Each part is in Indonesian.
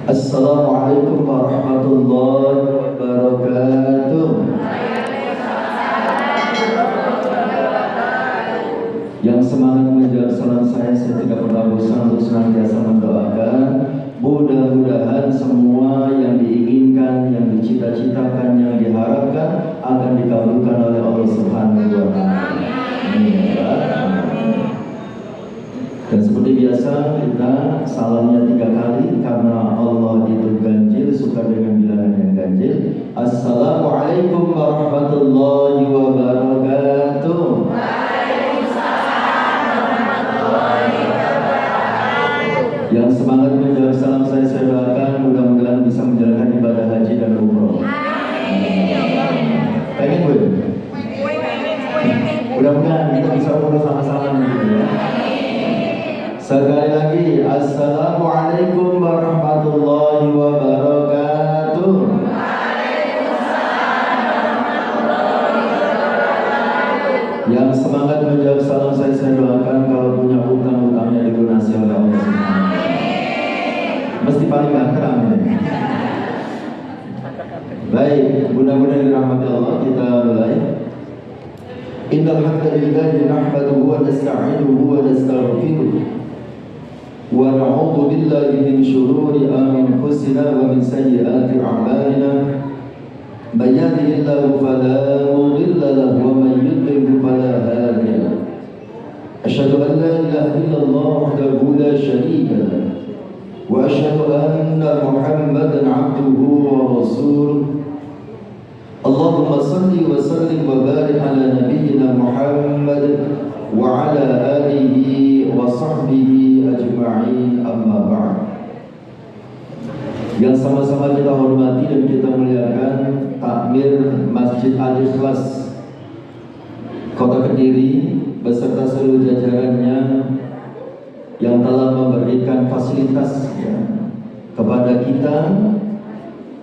Assalamualaikum warahmatullahi wabarakatuh. Yang semangat menjawab salam saya tidak pernah bosan untuk senantiasa mendoakan mudah-mudahan semua yang diinginkan, yang dicita-citakan, yang diharapkan akan dikabulkan oleh Allah Subhanahu wa Ta'ala. Dan seperti biasa kita salamnya 3 kali karena Allah itu ganjil, suka dengan bilangan yang ganjil. Assalamualaikum warahmatullahi wabarakatuh. Yang semangat menjawab salam saya doakan mudah-mudahan bisa menjalankan ibadah haji dan umroh. Pengen gue? Mudah-mudahan kita bisa umroh sama-sama gitu ya. Sekali lagi, Assalamualaikum warahmatullahi wabarakatuh. Yang semangat menjawab salam saya doakan kalau punya utang-utangnya dilunasi oleh Allah Subhanahu. Mesti paling terang ya. Baik, mudah-mudahan dirahmati Allah. Kita mulai. Innal hamdalillah nahmaduhu wa nasta'inuhu wa nastaghfiruh. ونعوذ بالله من شرور أنفسنا ومن سيئات أعمالنا من يهده الله فلا مضل له ومن يضلل فلا هادي له أشهد أن لا إله إلا الله وحده لا شريك له وأشهد أن محمدا عبده ورسوله اللهم صل وسلم وبارك على نبينا محمد وعلى آله وصحبه ajma'in, amma ba'd. Yang sama-sama kita hormati dan kita muliakan takmir Masjid Al-Ikhlas Kota Kediri beserta seluruh jajarannya yang telah memberikan fasilitas kepada kita,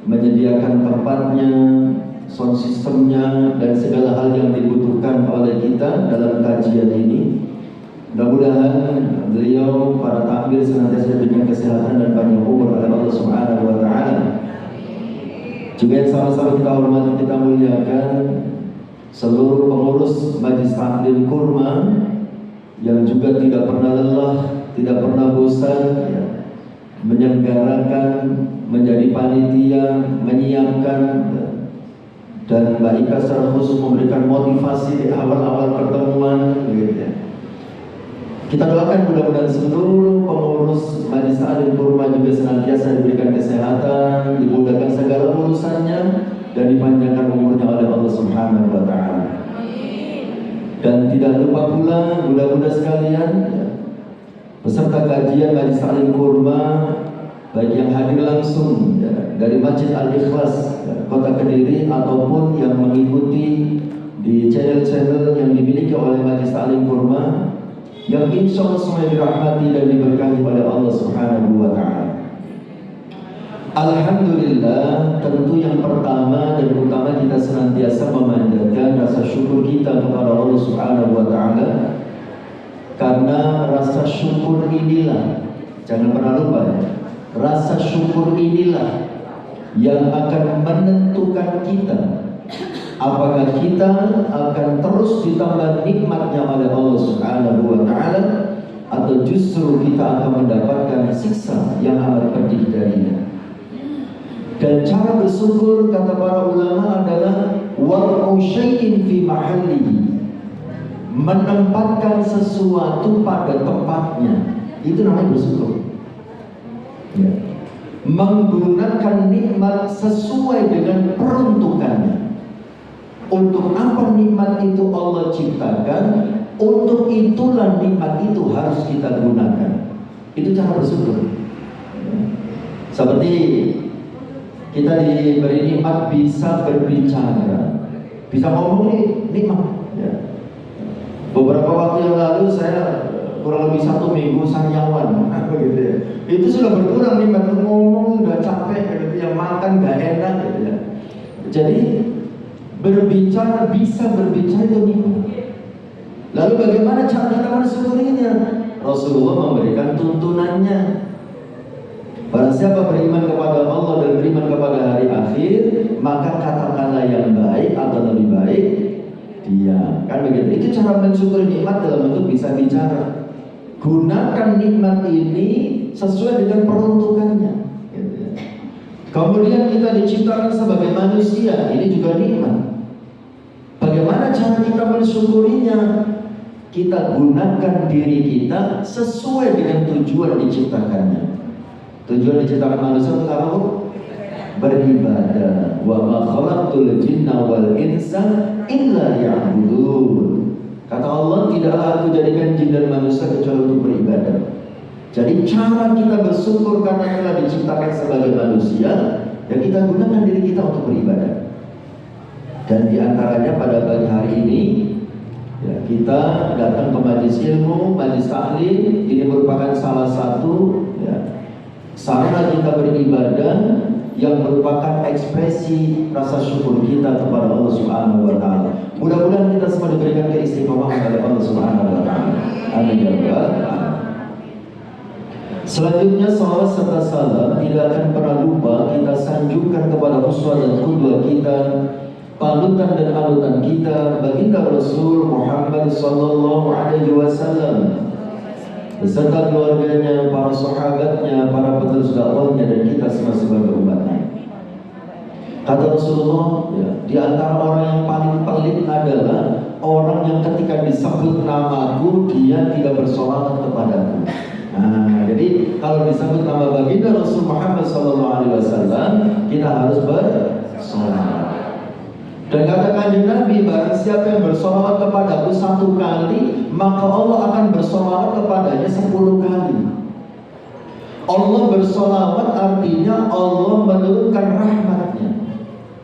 menyediakan tempatnya, sound systemnya, dan segala hal yang dibutuhkan oleh kita dalam kajian ini. Mudah-mudahan beliau para takmir senantiasa diberikan kesehatan dan panjang umur oleh Allah Subhanahu wa Ta'ala. Juga yang sama-sama kita hormati, kita muliakan seluruh pengurus Majelis Taklim Kurma yang juga tidak pernah lelah, tidak pernah bosan menyelenggarakan, menjadi panitia, menyiapkan, dan Mbak Ika secara khusus memberikan motivasi di awal-awal pertemuan gitu ya. Kita doakan mudah-mudahan seluruh pengurus Majelis Taklim Kurma juga senantiasa diberikan kesehatan, dimudahkan segala urusannya, dan dipanjangkan umurnya oleh Allah Subhanahu wa Ta'ala. Dan tidak lupa pula mudah-mudahan sekalian peserta kajian Majelis Taklim Kurma, baik yang hadir langsung dari Masjid Al-Ikhlas Kota Kediri ataupun yang mengikuti di channel-channel yang dimiliki oleh Majelis Taklim Kurma, yang insya Allah semua dirahmati dan diberkahi oleh Allah Subhanahu wa Ta'ala. Alhamdulillah, tentu yang pertama dan utama kita senantiasa memanjatkan rasa syukur kita kepada Allah Subhanahu wa Ta'ala, karena rasa syukur inilah, jangan pernah lupa ya, rasa syukur inilah yang akan menentukan kita apakah kita akan terus ditambah nikmatnya oleh Allah Subhanahu wa Ta'ala, atau justru kita akan mendapatkan siksa yang amat pedih darinya. Dan cara bersyukur kata para ulama adalah wad'u syai'in fi mahallihi, menempatkan sesuatu pada tempatnya, itu namanya bersyukur ya. Menggunakan nikmat sesuai dengan peruntukannya. Untuk apa nikmat itu Allah ciptakan, untuk itulah nikmat itu harus kita gunakan. Itu cara bersyukur. Seperti kita diberi nikmat bisa berbicara, bisa ngomong, nikmat ya. Beberapa waktu yang lalu saya kurang lebih 1 minggu sariawan gitu ya. Itu sudah berkurang nikmat, ngomong udah capek gitu ya, makan gak enak gitu ya. Jadi berbicara, bisa berbicara itu nikmat. Lalu bagaimana cara kita mensyukurinya? Rasulullah memberikan tuntunannya. Barang siapa beriman kepada Allah dan beriman kepada hari akhir, maka katakanlah yang baik atau lebih baik dia. Kan begitu. Itu cara mensyukuri nikmat dalam bentuk bisa bicara. Gunakan nikmat ini sesuai dengan peruntukannya. Gitu ya. Kemudian kita diciptakan sebagai manusia, ini juga nikmat. Bagaimana cara kita mensyukurinya? Kita gunakan diri kita sesuai dengan tujuan diciptakannya. Tujuan diciptakan manusia untuk apa? Beribadah. Wa ma khalaqtul jinna wal insa illa liya'budun. Kata Allah, tidaklah aku jadikan jin dan manusia kecuali untuk beribadah. Jadi cara kita bersyukur karena telah diciptakan sebagai manusia, ya kita gunakan diri kita untuk beribadah. Dan diantaranya pada pagi hari ini, ya, kita datang ke majelis ilmu, majelis taklim. Ini merupakan salah satu sarana kita beribadah yang merupakan ekspresi rasa syukur kita kepada Allah Subhanahu wa taala. Mudah-mudahan kita semua diberikan keistiqomahan oleh Allah Subhanahu wa taala. Amin ya rabbal alamin. Selanjutnya salawat serta salam tidak akan pernah lupa kita sanjungkan kepada uswah dan qudwah kita, panutan dan anutan kita, baginda Rasul Muhammad sallallahu alaihi wasallam beserta keluarganya, para sahabatnya, para penerus dakwahnya, dan kita semua sebagai umatnya. Kata Rasulullah, ya, di antara orang yang paling pelit adalah orang yang ketika disebut namaku dia tidak bersolawat kepadaku. Nah, jadi kalau disebut nama baginda Rasul Muhammad SAW, kita harus bersolawat. Dan kata Kanjeng Nabi, barang siapa yang bersolawat kepadaku 1 kali, maka Allah akan bersolawat kepadanya 10 kali. Allah bersolawat artinya Allah menurunkan rahmatnya.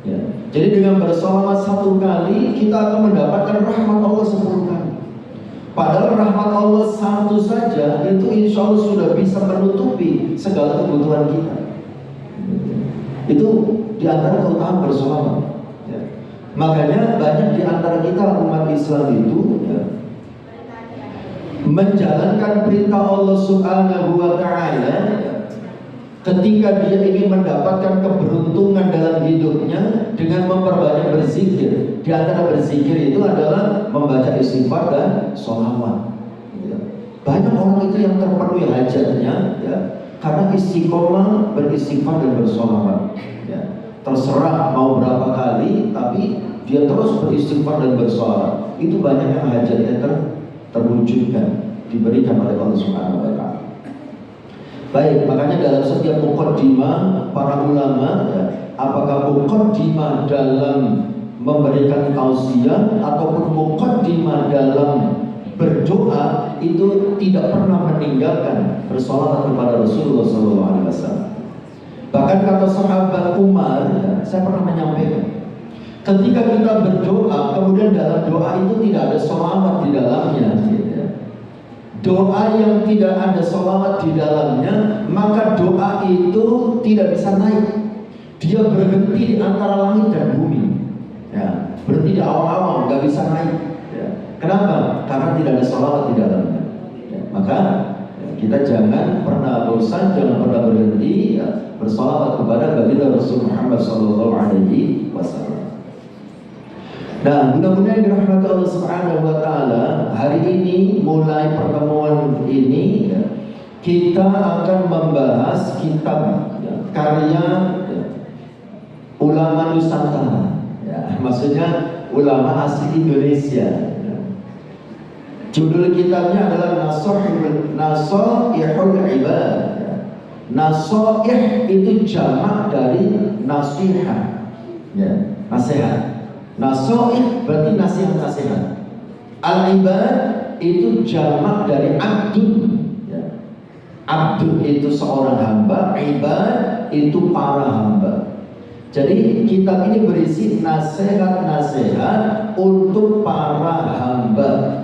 Ya. Jadi dengan bersolawat 1 kali, kita akan mendapatkan rahmat Allah 10 kali. Padahal rahmat Allah 1 saja, itu insya Allah sudah bisa menutupi segala kebutuhan kita. Itu diantara keutamaan bersolawat. Makanya banyak di antara kita umat Islam itu menjalankan perintah Allah Subhanahu wa taala ketika dia ingin mendapatkan keberuntungan dalam hidupnya dengan memperbanyak berzikir. Di antara berzikir itu adalah membaca istighfar dan sholawat. Banyak orang itu yang terpenuhi hajatnya karena istiqomah beristighfar dan bersholawat. Terserah mau berapa kali, tapi dia terus beristighfar dan bersholawat. Itu banyak yang hajatnya terwujudkan, diberikan oleh Allah Subhanahu wa taala. Baik, makanya dalam setiap muqaddimah para ulama, apakah muqaddimah dalam memberikan tausiah ataupun muqaddimah dalam berdoa, itu tidak pernah meninggalkan bersolawat kepada Rasulullah SAW. Bahkan kata sahabat Umar, saya pernah menyampaikan, ketika kita berdoa, kemudian dalam doa itu tidak ada sholawat di dalamnya, doa yang tidak ada sholawat di dalamnya, maka doa itu tidak bisa naik. Dia berhenti di antara langit dan bumi, berhenti di awal-awal, nggak bisa naik. Kenapa? Karena tidak ada sholawat di dalamnya. Maka kita jangan pernah bosan, jangan pernah berhenti bersolawat kepada baginda Rasul Muhammad SAW. Nah, mudah-mudahan dirahmati Allah Subhanahu wa taala, hari ini mulai pertemuan ini kita akan membahas kitab karya ulama Nusantara. Maksudnya ulama asli Indonesia. Judul kitabnya adalah Nasoihul Ibad. Nasoih itu jamak dari nasihat, nasihat. Nasoih berarti nasihat-nasihat. Al-ibad itu jamak dari abdun. Abdun itu seorang hamba, ibad itu para hamba. Jadi kitab ini berisi nasihat-nasihat untuk para hamba.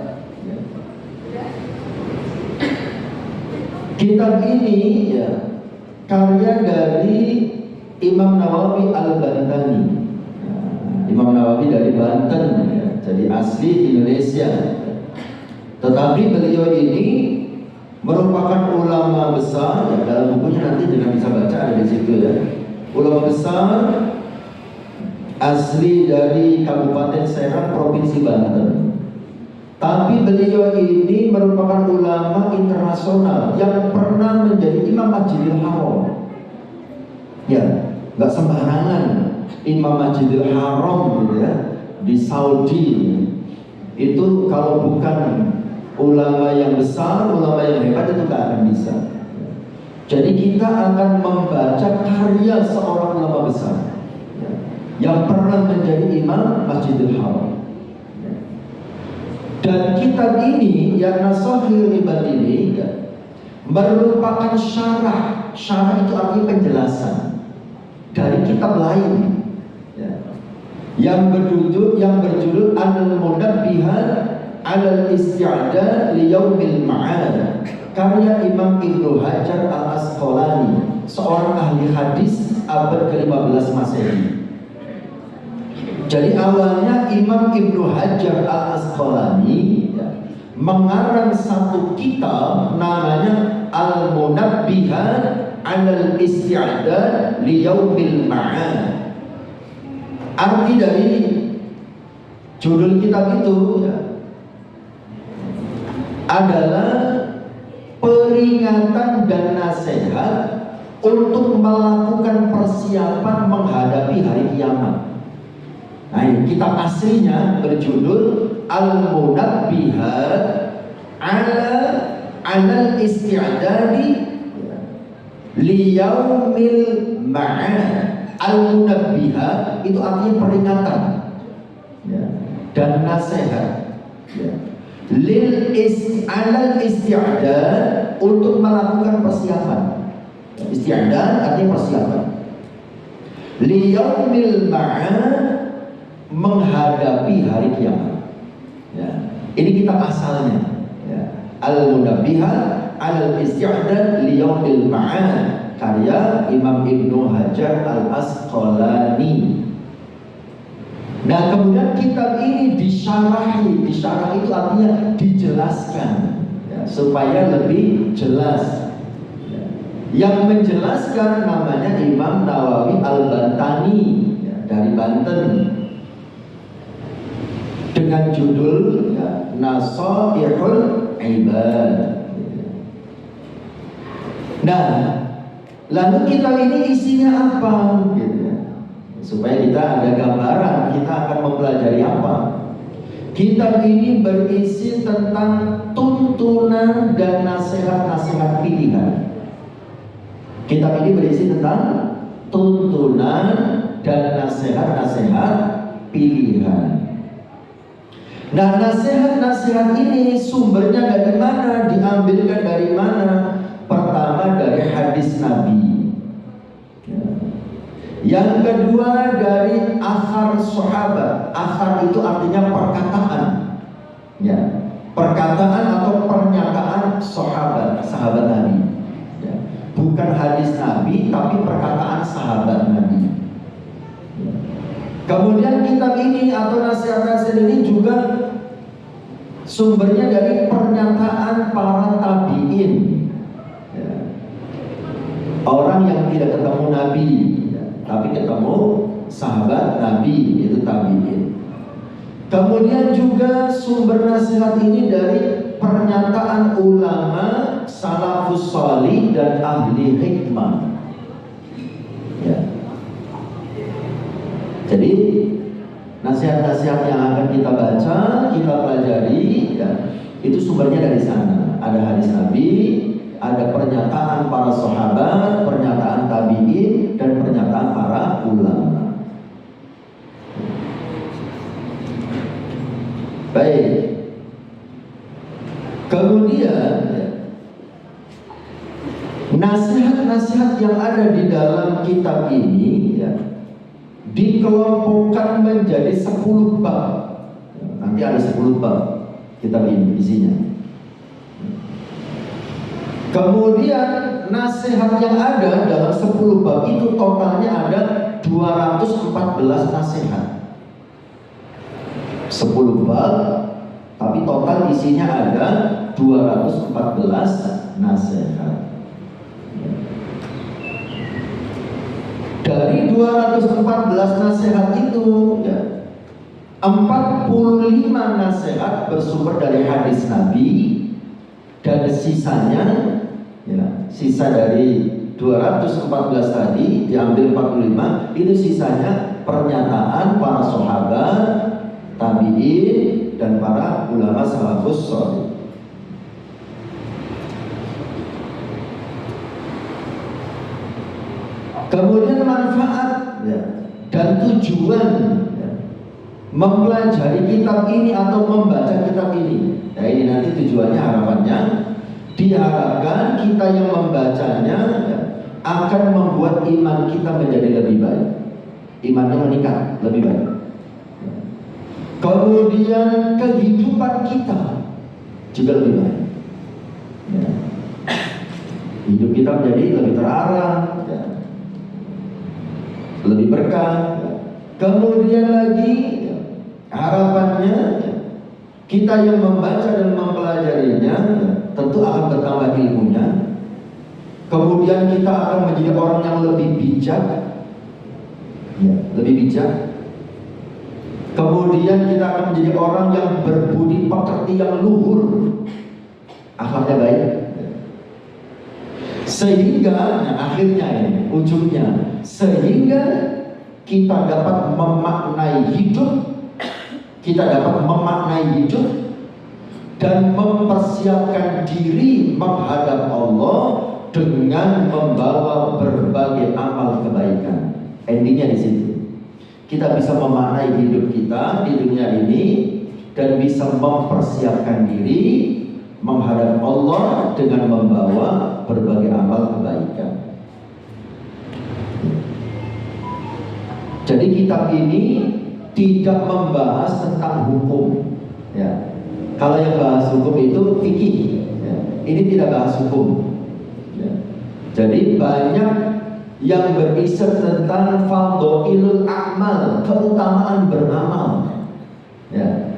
Kitab ini karya dari Imam Nawawi Al-Bantani. Imam Nawawi dari Banten, jadi asli Indonesia. Tetapi beliau ini merupakan ulama besar, ya, dalam bukunya nanti jangan bisa baca, ada di situ ya. Ulama besar asli dari Kabupaten Serang, Provinsi Banten. Tapi beliau ini merupakan ulama internasional yang pernah menjadi Imam Masjidil Haram. Ya, nggak sembarangan Imam Masjidil Haram gitu ya, di Saudi. Itu kalau bukan ulama yang besar, ulama yang hebat, itu gak akan bisa. Jadi kita akan membaca karya seorang ulama besar yang pernah menjadi imam Masjidil Haram. Dan kitab ini, yang Nasahil Ibad ini, merupakan syarah. Syarah itu artinya penjelasan dari kitab lain yang berjudul Al-Munabbihat Al-Isti'dad li Yaumil Ma'ad, karya Imam Ibnu Hajar Al-Asqalani, seorang ahli hadis abad ke-15 Masehi. Jadi awalnya Imam Ibnu Hajar Al-Asqalani mengarang satu kitab namanya Al-Munabbihat Al-Isti'dad li Yaumil Ma'ad. Arti dari judul kitab itu adalah peringatan dan nasihat untuk melakukan persiapan menghadapi hari kiamat. Nah, kitab aslinya berjudul Al-Munabbihat Al-Isti'dadi li Yaumil Ma'ad. Al-Munabbihat itu artinya peringatan dan nasihat alal isti'dad, untuk melakukan persiapan. Isti'dad artinya persiapan. Liyaumil ma'ad, menghadapi hari kiamat. Ini kitab asalnya. Al-Munabbihat alal isti'dad liyaumil ma'ad, karya Imam Ibnu Hajar Al-Asqalani. Nah, kemudian kitab ini disyarahi. Disyarah itu artinya dijelaskan supaya lebih jelas. Yang menjelaskan namanya Imam Nawawi Al-Bantani dari Banten, dengan judul Nasaihul Ibad. Nah, lalu kitab ini isinya apa? Supaya kita ada gambaran kita akan mempelajari apa. Kitab ini berisi tentang tuntunan dan nasihat-nasihat pilihan. Kitab ini berisi tentang tuntunan dan nasihat-nasihat pilihan. Nah, nasihat-nasihat ini sumbernya dari mana? Diambilkan dari mana? Pertama, dari hadis Nabi. Yang kedua, dari athar sahabat. Athar itu artinya perkataan, perkataan atau pernyataan sahabat Nabi. Bukan hadis Nabi, tapi perkataan sahabat Nabi. Kemudian kitab ini atau nasihat-nasihat ini juga sumbernya dari pernyataan para tabi'in, orang yang tidak ketemu Nabi tapi ketemu sahabat Nabi, itu tabi'in. Kemudian juga sumber nasihat ini dari pernyataan ulama salafus shalih dan ahli hikmah. Jadi nasihat-nasihat yang akan kita baca, kita pelajari, itu sumbernya dari sana. Ada hadis Nabi, ada pernyataan para sahabat, pernyataan tabi'in, dan pernyataan para ulama. Baik. Kemudian nasihat-nasihat yang ada di dalam kitab ini dikelompokkan menjadi 10 bab. Nanti ada 10 bab kitab ini isinya. Kemudian nasihat yang ada dalam 10 bab itu totalnya ada 214 nasihat. 10 bab, tapi total isinya ada 214 nasihat. Dari 214 nasihat itu, ya, 45 nasihat bersumber dari hadis Nabi, dan sisanya, ya, sisa dari 214 tadi diambil 45, itu sisanya pernyataan para sahabat, tabi'in, dan para ulama salafus shalih. Kemudian manfaat, ya, dan tujuan, ya, mempelajari kitab ini atau membaca kitab ini. Ya, ini nanti tujuannya, harapannya diharapkan kita yang membacanya, ya, akan membuat iman kita menjadi lebih baik, imannya meningkat lebih baik. Kemudian kehidupan kita juga lebih baik, ya. Hidup kita menjadi lebih terarah, ya, lebih berkah. Kemudian lagi, ya, harapannya, ya, kita yang membaca dan mempelajarinya, ya, tentu akan bertambah ilmunya. Kemudian kita akan menjadi orang yang lebih bijak, ya, lebih bijak. Kemudian kita akan menjadi orang yang berbudi pekerti yang luhur, akhlaknya baik. Sehingga, nah, akhirnya ini, ujungnya, sehingga kita dapat memaknai hidup, dan mempersiapkan diri menghadap Allah dengan membawa berbagai amal kebaikan. Endingnya di situ. Kita bisa memaknai hidup kita di dunia ini dan bisa mempersiapkan diri menghadap Allah dengan membawa berbagai amal kebaikan. Jadi kitab ini tidak membahas tentang hukum, ya. Kalau yang bahas hukum itu fikih, ya. Ini tidak bahas hukum, ya. Jadi banyak yang berisi tentang fadhailul a'mal, keutamaan beramal, ya.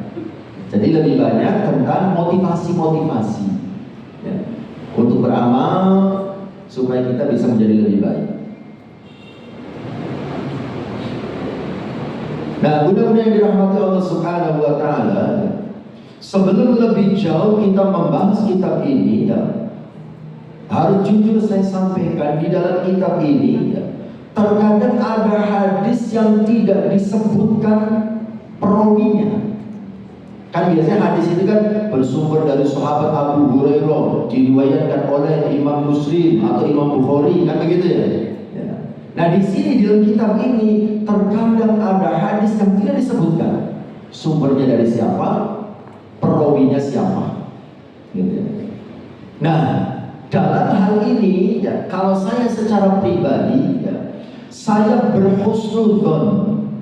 Jadi lebih banyak tentang motivasi-motivasi, ya, untuk beramal supaya kita bisa menjadi lebih baik. Nah, mudah-mudahan dirahmati Allah Subhanahu wa Ta'ala, sebelum lebih jauh kita membahas kitab ini, ya, harus jujur saya sampaikan, di dalam kitab ini, ya, terkadang ada hadis yang tidak disebutkan perawinya. Kan biasanya hadis itu kan bersumber dari sahabat Abu Hurairah, diriwayatkan oleh Imam Muslim atau Imam Bukhari, kan begitu ya? Ya. Nah, di sini di dalam kitab ini terkadang ada hadis yang tidak disebutkan sumbernya dari siapa, perawinya siapa, gitu ya. Nah, dalam hal ini, ya, kalau saya secara pribadi, ya, saya berhusnudzon,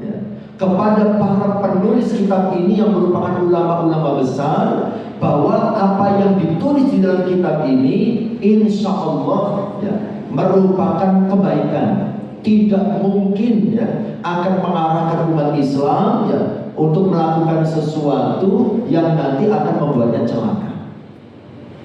ya, kepada para penulis kitab ini yang merupakan ulama-ulama besar, bahwa apa yang ditulis di dalam kitab ini, insya Allah, ya, merupakan kebaikan. Tidak mungkin, ya, akan mengarahkan umat Islam, ya, untuk melakukan sesuatu yang nanti akan membuatnya celaka.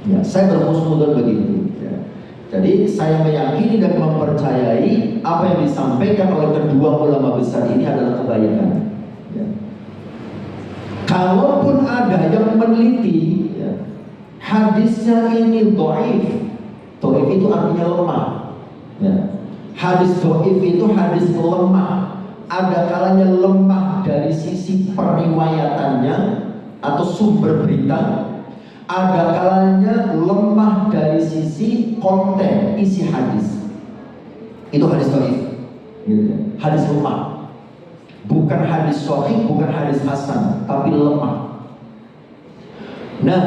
Ya, saya berhusnudzon begitu, ya. Jadi saya meyakini dan mempercayai apa yang disampaikan oleh kedua ulama besar ini adalah kebaikan, ya. Kalaupun ada yang meneliti, ya, hadisnya ini dhaif, dhaif itu artinya lemah, ya. Hadis dhaif itu hadis lemah, ada kalanya lemah dari sisi periwayatannya atau sumber berita, ada kalanya lemah dari sisi konten isi hadis. Itu hadis dhaif, gitu ya. Hadis lemah, bukan hadis sahih, bukan hadis hasan, tapi lemah. Nah,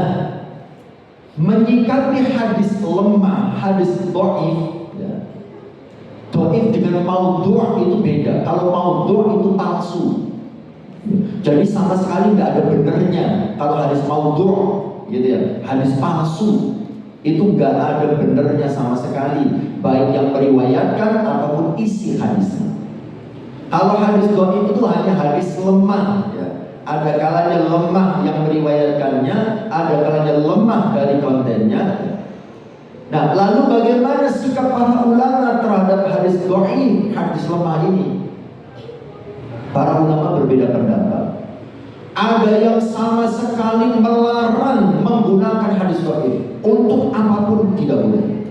menyikapi hadis lemah, hadis dhaif, ya, dhaif dengan maudhu' itu beda. Kalau maudhu' itu palsu, jadi sama sekali nggak ada benernya. Kalau hadis maudhu', gitu ya, hadis palsu itu nggak ada benernya sama sekali, baik yang meriwayatkan ataupun isi hadisnya. Kalau hadis dhaif itu hanya hadis lemah, ya. Ada kalanya lemah yang meriwayatkannya, ada kalanya lemah dari kontennya. Nah, lalu bagaimana sikap para ulama terhadap hadis dhaif, hadis lemah ini? Para ulama berbeda pendapat. Ada yang sama sekali melarang menggunakan hadis dhaif untuk apapun, tidak boleh.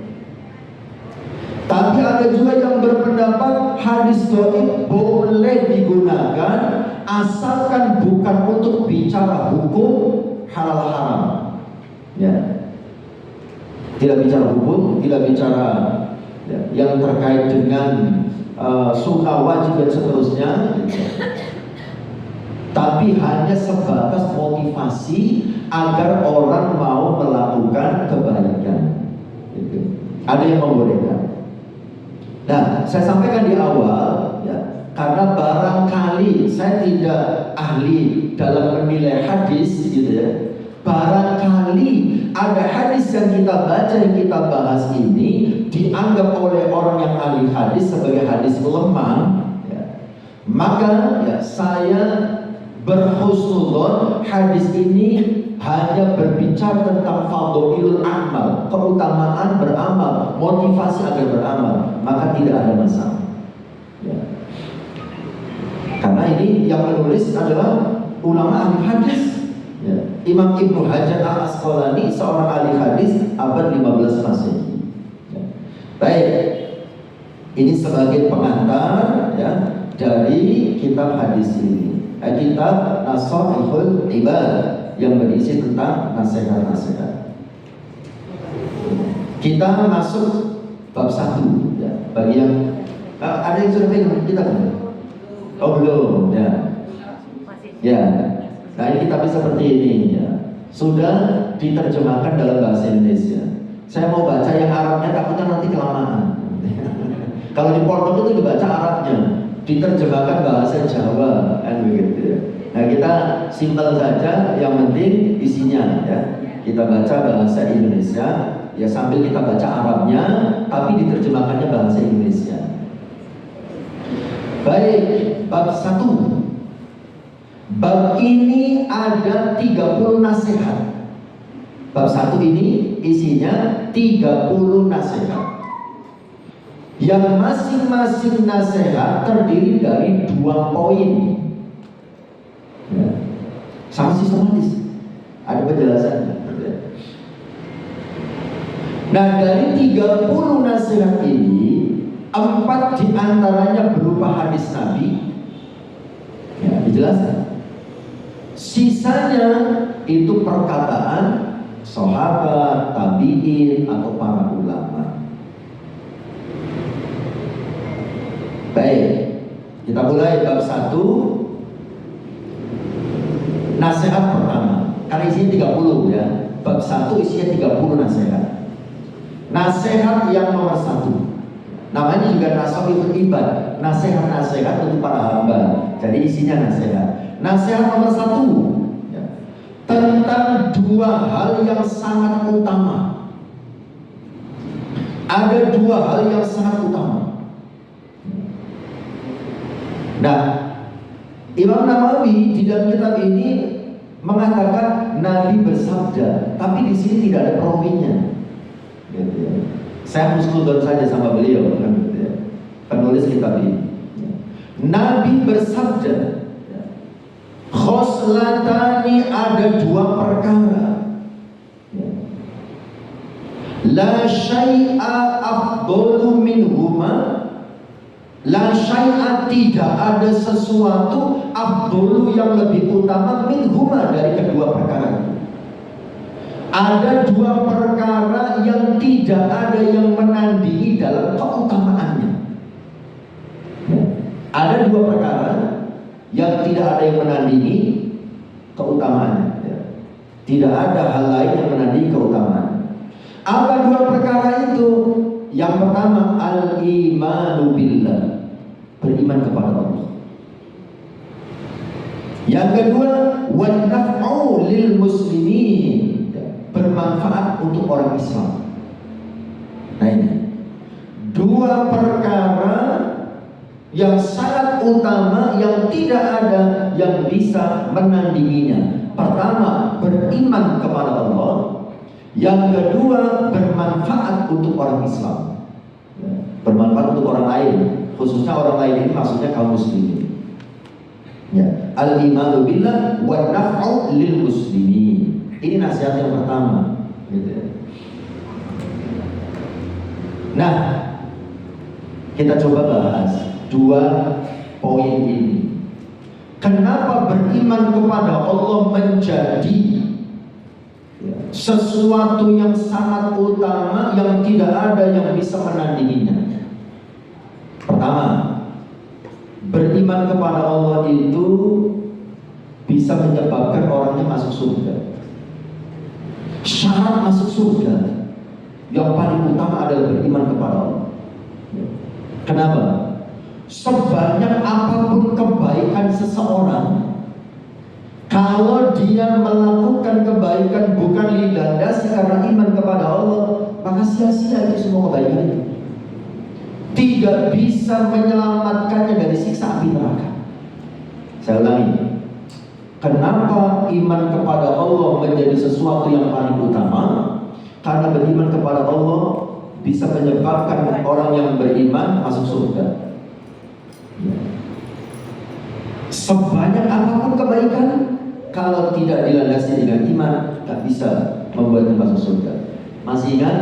Tapi ada juga yang berpendapat hadis dhaif boleh digunakan asalkan bukan untuk bicara hukum halal haram. Ya. Tidak bicara hukum, tidak bicara yang terkait dengan sunnah wajib dan seterusnya, tapi hanya sebatas motivasi agar orang mau melakukan kebaikan. Ada yang membolehkan. Nah, saya sampaikan di awal, ya, karena barangkali saya tidak ahli dalam menilai hadis, gitu ya. Barangkali ada hadis yang kita baca, yang kita bahas ini dianggap oleh orang yang ahli hadis sebagai hadis lemah, ya. Maka ya, saya berhusnudzon hadis ini hanya berbicara tentang fadhilul amal, keutamaan beramal, motivasi agar beramal, maka tidak ada masalah, ya. Karena ini yang menulis adalah ulama ahli hadis, ya. Imam Ibnu Hajar Al-Asqalani, seorang ahli hadis abad 15 Masehi. Ya. Baik, ini sebagai pengantar, ya, dari kitab hadis ini, kitab Nasaihul Ibad yang berisi tentang nasihat-nasihat. Kita masuk bab 1, ya. Bagi yang ada yang sudah pegang kita kan? Oh belum, ya. Ya. Nah, ini kitabnya seperti ini, ya. Sudah diterjemahkan dalam bahasa Indonesia. Saya mau baca yang Arabnya, takutnya nanti kelamaan. Kalau di Portugis itu dibaca Arabnya, diterjemahkan bahasa Jawa, kan begitu, ya. Nah, kita simpel saja, yang penting isinya, ya. Kita baca bahasa Indonesia, ya, sambil kita baca Arabnya, tapi diterjemahkannya bahasa Indonesia. Baik, bab 1. Bab ini ada 30 nasihat. Bab 1 ini isinya 30 nasihat, yang masing-masing nasihat terdiri dari 2 poin, ya. Sama sistematis, ada penjelasannya. Nah, dari 30 nasihat ini, 4 diantaranya berupa hadis Nabi, ya, dijelaskan. Sisanya itu perkataan sahabat, tabi'in, atau para ulama. Baik, kita mulai bab 1. Nasihat pertama, karena isinya 30, ya. Bab 1 isinya 30 nasihat. Nasihat yang nomor 1, namanya juga Nasaihul Ibad, nasihat-nasihat untuk para hamba. Jadi isinya nasihat. Nasihat nomor 1, ya, tentang 2 hal yang sangat utama. Ada 2 hal yang sangat utama. Nah, Imam Nawawi di dalam kitab ini mengatakan Nabi bersabda, tapi di sini tidak ada perawinya. Gitu, ya. Saya husnudzon saja sama beliau, kan, gitu, ya, penulis kitab ini. Nabi bersabda, khoslatani, ada 2 perkara, ya. La syai'a afdalu minhuma, la syai'a, tidak ada sesuatu, afdalu, yang lebih utama, minhuma, dari kedua perkara itu. Ada 2 perkara yang tidak ada yang menandingi dalam keutamaannya, ya. Ada 2 perkara yang tidak ada yang menandingi keutamaannya, ya. Tidak ada hal lain yang menandingi keutamaan. Apa 2 perkara itu? Yang pertama, al-imanu billah, beriman kepada Allah. Yang kedua, wan naf'u lil muslimin, bermanfaat untuk orang Islam. Nah, ini 2 perkara yang sangat utama, yang tidak ada yang bisa menandinginya. Pertama, beriman kepada Allah. Yang kedua, bermanfaat untuk orang Islam, bermanfaat untuk orang lain, khususnya orang lain ini maksudnya kaum muslimin. Ya, al-imanu billah wa naf'u lil muslimin. Ini nasihat yang pertama, gitu ya. Nah, kita coba bahas dua poin ini. Kenapa beriman kepada Allah menjadi sesuatu yang sangat utama, yang tidak ada yang bisa menandinginya? Pertama, beriman kepada Allah itu bisa menyebabkan orangnya masuk surga. Syarat masuk surga yang paling utama adalah beriman kepada Allah. Kenapa? Sebanyak apapun kebaikan seseorang, kalau dia melakukan kebaikan bukan dilandasi karena iman kepada Allah, maka sia-sia itu semua kebaikan itu. Tidak bisa menyelamatkannya dari siksa api neraka. Saya ulangi, kenapa iman kepada Allah menjadi sesuatu yang paling utama? Karena beriman kepada Allah bisa menyebabkan orang yang beriman masuk surga. Sebanyak apapun kebaikan, kalau tidak dilandasi dengan iman, tak bisa membuatnya masuk surga. Masih ingat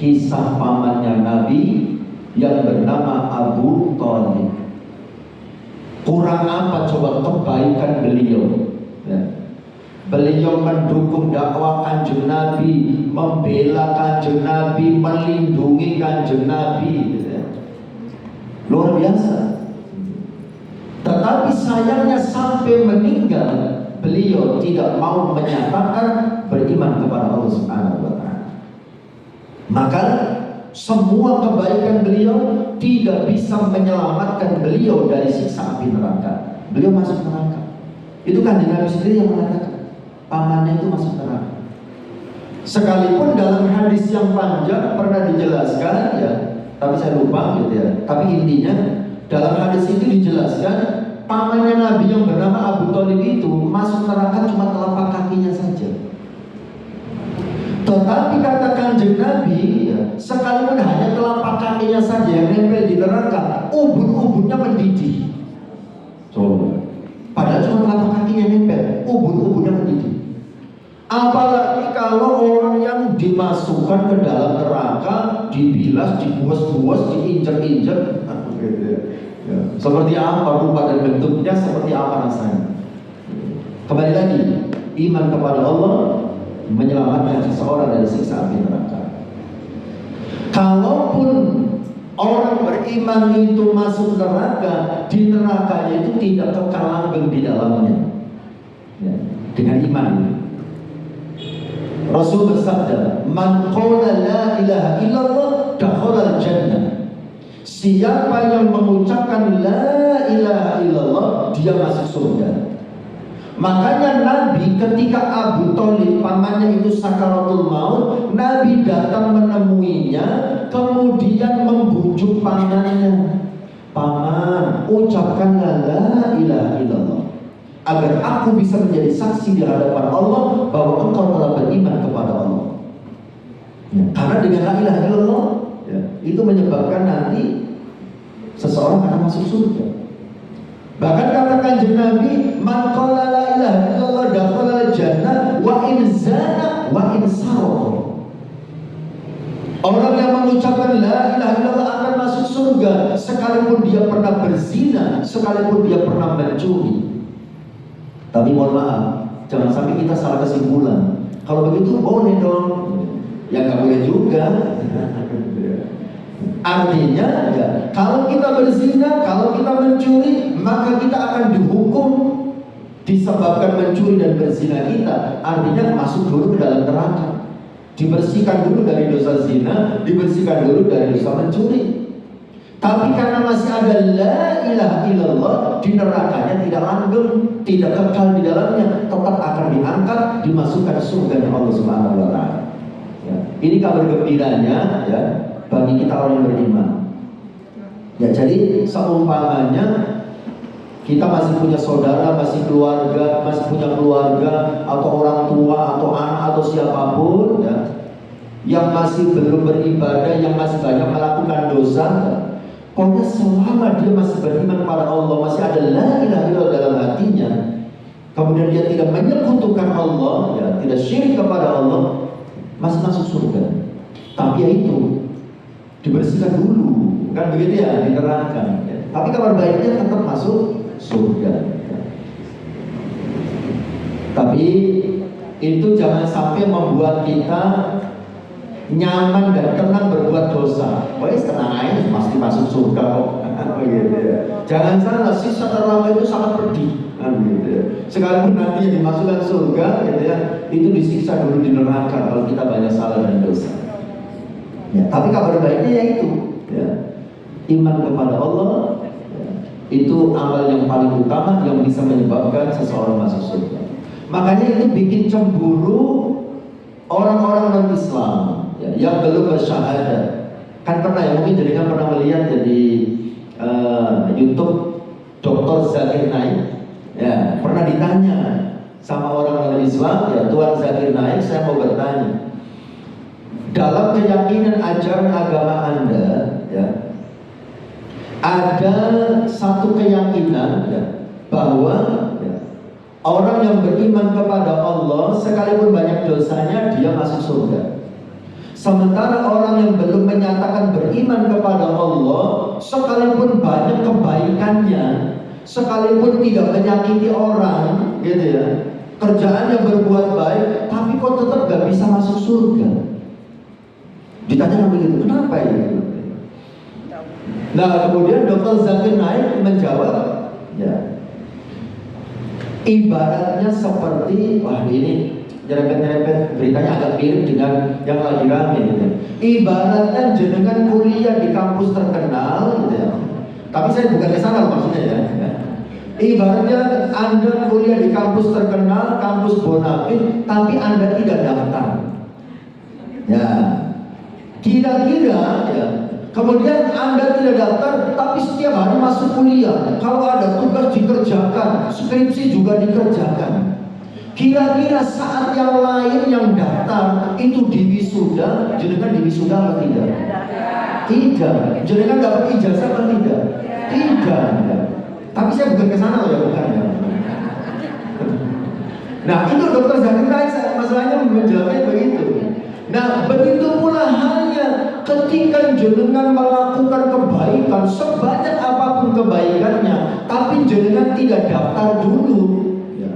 kisah pamannya Nabi yang bernama Abu Thalib? Kurang apa coba kebaikan beliau? Ya. Beliau mendukung dakwah Kanjeng Nabi, membela Kanjeng Nabi, melindungi Kanjeng Nabi, ya. Luar biasa. Tetapi sayangnya sampai meninggal beliau tidak mau menyatakan beriman kepada Allah Subhanahu wa taala. Maka semua kebaikan beliau tidak bisa menyelamatkan beliau dari siksa api neraka. Beliau masuk neraka. Itu Kanjeng Nabi sendiri yang mengatakan, pamannya itu masuk neraka. Sekalipun dalam hadis yang panjang pernah dijelaskan, ya, tapi saya lupa gitu ya. Tapi intinya dalam hadis itu dijelaskan pamannya Nabi yang bernama Abu Thalib itu masuk neraka cuma telapak kakinya saja. Tetapi kata Kanjeng Nabi, ya, sekalipun hanya telapak kakinya saja yang nempel di neraka, ubun-ubunnya mendidih. Coba. Padahal cuma telapak kakinya nempel, ubun-ubunnya mendidih. Apalagi kalau orang yang dimasukkan ke dalam neraka, dibilas, dibuas-buas, diinjak-injak, ya. Seperti apa rupa dan bentuknya, seperti apa rasanya. Kembali lagi, iman kepada Allah menyelamatkan seseorang dari siksa api neraka. Kalaupun orang beriman itu masuk neraka, di nerakanya itu tidak kekal langgeng di dalamnya, ya, dengan iman itu. Rasul bersabda, "Man qala la ilaha illallah dakhala al-jannah." Siapa yang mengucapkan la ilaha illallah, dia masuk surga. Makanya Nabi ketika Abu Thalib pamannya itu sakaratul maut, Nabi datang menemuinya, kemudian membujuk pamannya. Paman, ucapkanlah la ilaha illallah, agar aku bisa menjadi saksi di hadapan Allah bahwa engkau telah beriman kepada Allah. Ya, karena dengan la ilaha illallah, ya, itu menyebabkan nanti seseorang akan masuk surga. Bahkan kata Kanjeng Nabi, "Man qala la ilaha illallah dakhala al-jannah wa in zana wa in sarqa." Orang yang mengucapkan la ilaha illallah akan masuk surga sekalipun dia pernah berzina, sekalipun dia pernah mencuri. Tapi mohon maaf, jangan sampai kita salah kesimpulan. Kalau begitu boleh dong. Ya nggak boleh juga. Artinya, ya, kalau kita berzina, kalau kita mencuri, maka kita akan dihukum disebabkan mencuri dan berzina kita. Artinya masuk dulu ke dalam neraka, dibersihkan dulu dari dosa zina, dibersihkan dulu dari dosa mencuri. Tapi karena masih ada la ilaha illallah, di nerakanya tidak langgeng, tidak kekal di dalamnya, tetap akan diangkat, dimasukkan surga Allah Subhanahu wa taala. Ya, ini kabar gembiranya, ya, bagi kita orang yang beriman. Ya, jadi seumpamanya kita masih punya saudara, masih punya keluarga, atau orang tua, atau anak, atau siapapun, ya, yang masih belum beribadah, yang masih banyak melakukan dosa. Pokoknya selama dia masih beriman pada Allah, masih ada la ilaha illallah dalam hatinya, kemudian dia tidak menyekutukan Allah, ya, tidak syirik kepada Allah, masih masuk surga. Tapi ya itu dibersihkan dulu, kan begitu ya, diterangkan. Ya. Tapi kabar baiknya tetap masuk surga. Ya. Tapi itu jangan sampai membuat kita nyaman dan tenang berbuat dosa. Wes tenang aja, pasti masuk surga kok. Gitu ya. Jangan salah, sisa neraka itu sangat pedih. Gitu ya. Sekalipun nanti yang dimasukkan surga, gitu ya, itu disiksa dulu di neraka kalau kita banyak salah dan dosa. Ya, tapi kabar baiknya yaitu, ya, iman kepada Allah, ya, itu amal yang paling utama yang bisa menyebabkan seseorang masuk surga. Makanya itu bikin cemburu orang-orang non-Islam, ya, yang belum bersyahadat. Kan pernah ya, mungkin jadi kan pernah melihat di YouTube Dr. Zakir Naik, ya, pernah ditanya sama orang non-Islam, ya, Tuan Zakir Naik, saya mau bertanya, dalam keyakinan ajaran agama Anda, ya, ada satu keyakinan, ya, bahwa, ya, orang yang beriman kepada Allah sekalipun banyak dosanya dia masuk surga. Sementara orang yang belum menyatakan beriman kepada Allah sekalipun banyak kebaikannya, sekalipun tidak menyakiti orang, gitu ya, kerjaannya berbuat baik, tapi kok tetap gak bisa masuk surga. Ditanya begitu, kenapa itu? Nah, kemudian Dr. Zakir Naik menjawab, ya, ibaratnya seperti, wah ini nyerempet-nyerempet beritanya agak mirip dengan yang lagi rame, gitu. Ibaratnya jenengan kuliah di kampus terkenal, gitu ya. Tapi saya bukan ke sana maksudnya, ya. Ibaratnya Anda kuliah di kampus terkenal, kampus Bonafit, tapi Anda tidak daftar. Ya. Kira-kira, ya, kemudian Anda tidak daftar, tapi setiap hari masuk kuliah. Kalau ada tugas dikerjakan, skripsi juga dikerjakan. Kira-kira saat yang lain yang daftar itu di wisuda, jenengan di wisuda atau tidak? Tidak. Jenengan dapat ijazah atau tidak? Tidak. Tapi saya bukan ke sana loh, ya, bukan, ya. Nah, itu Dr. Zakir Naik masalahnya menjawabnya begitu. Nah, begitu pula halnya ketika jenengan melakukan kebaikan sebanyak apapun kebaikannya, tapi jenengan tidak daftar dulu, ya.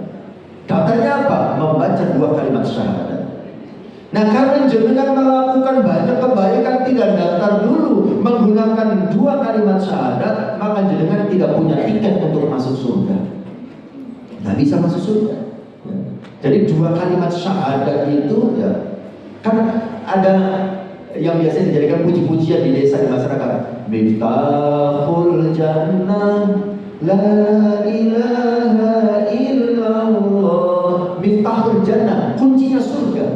Daftarnya apa? Membaca 2 kalimat syahadat. Nah, karena jenengan melakukan banyak kebaikan tidak daftar dulu, menggunakan 2 kalimat syahadat, maka jenengan tidak punya tiket untuk masuk surga. Nggak bisa masuk surga, ya. Jadi 2 kalimat syahadat itu, ya, kan ada yang biasa dijadikan puji-pujian di desa, di masyarakat. Miftahul jannah la ilaha illallah. Miftahul jannah, kuncinya surga.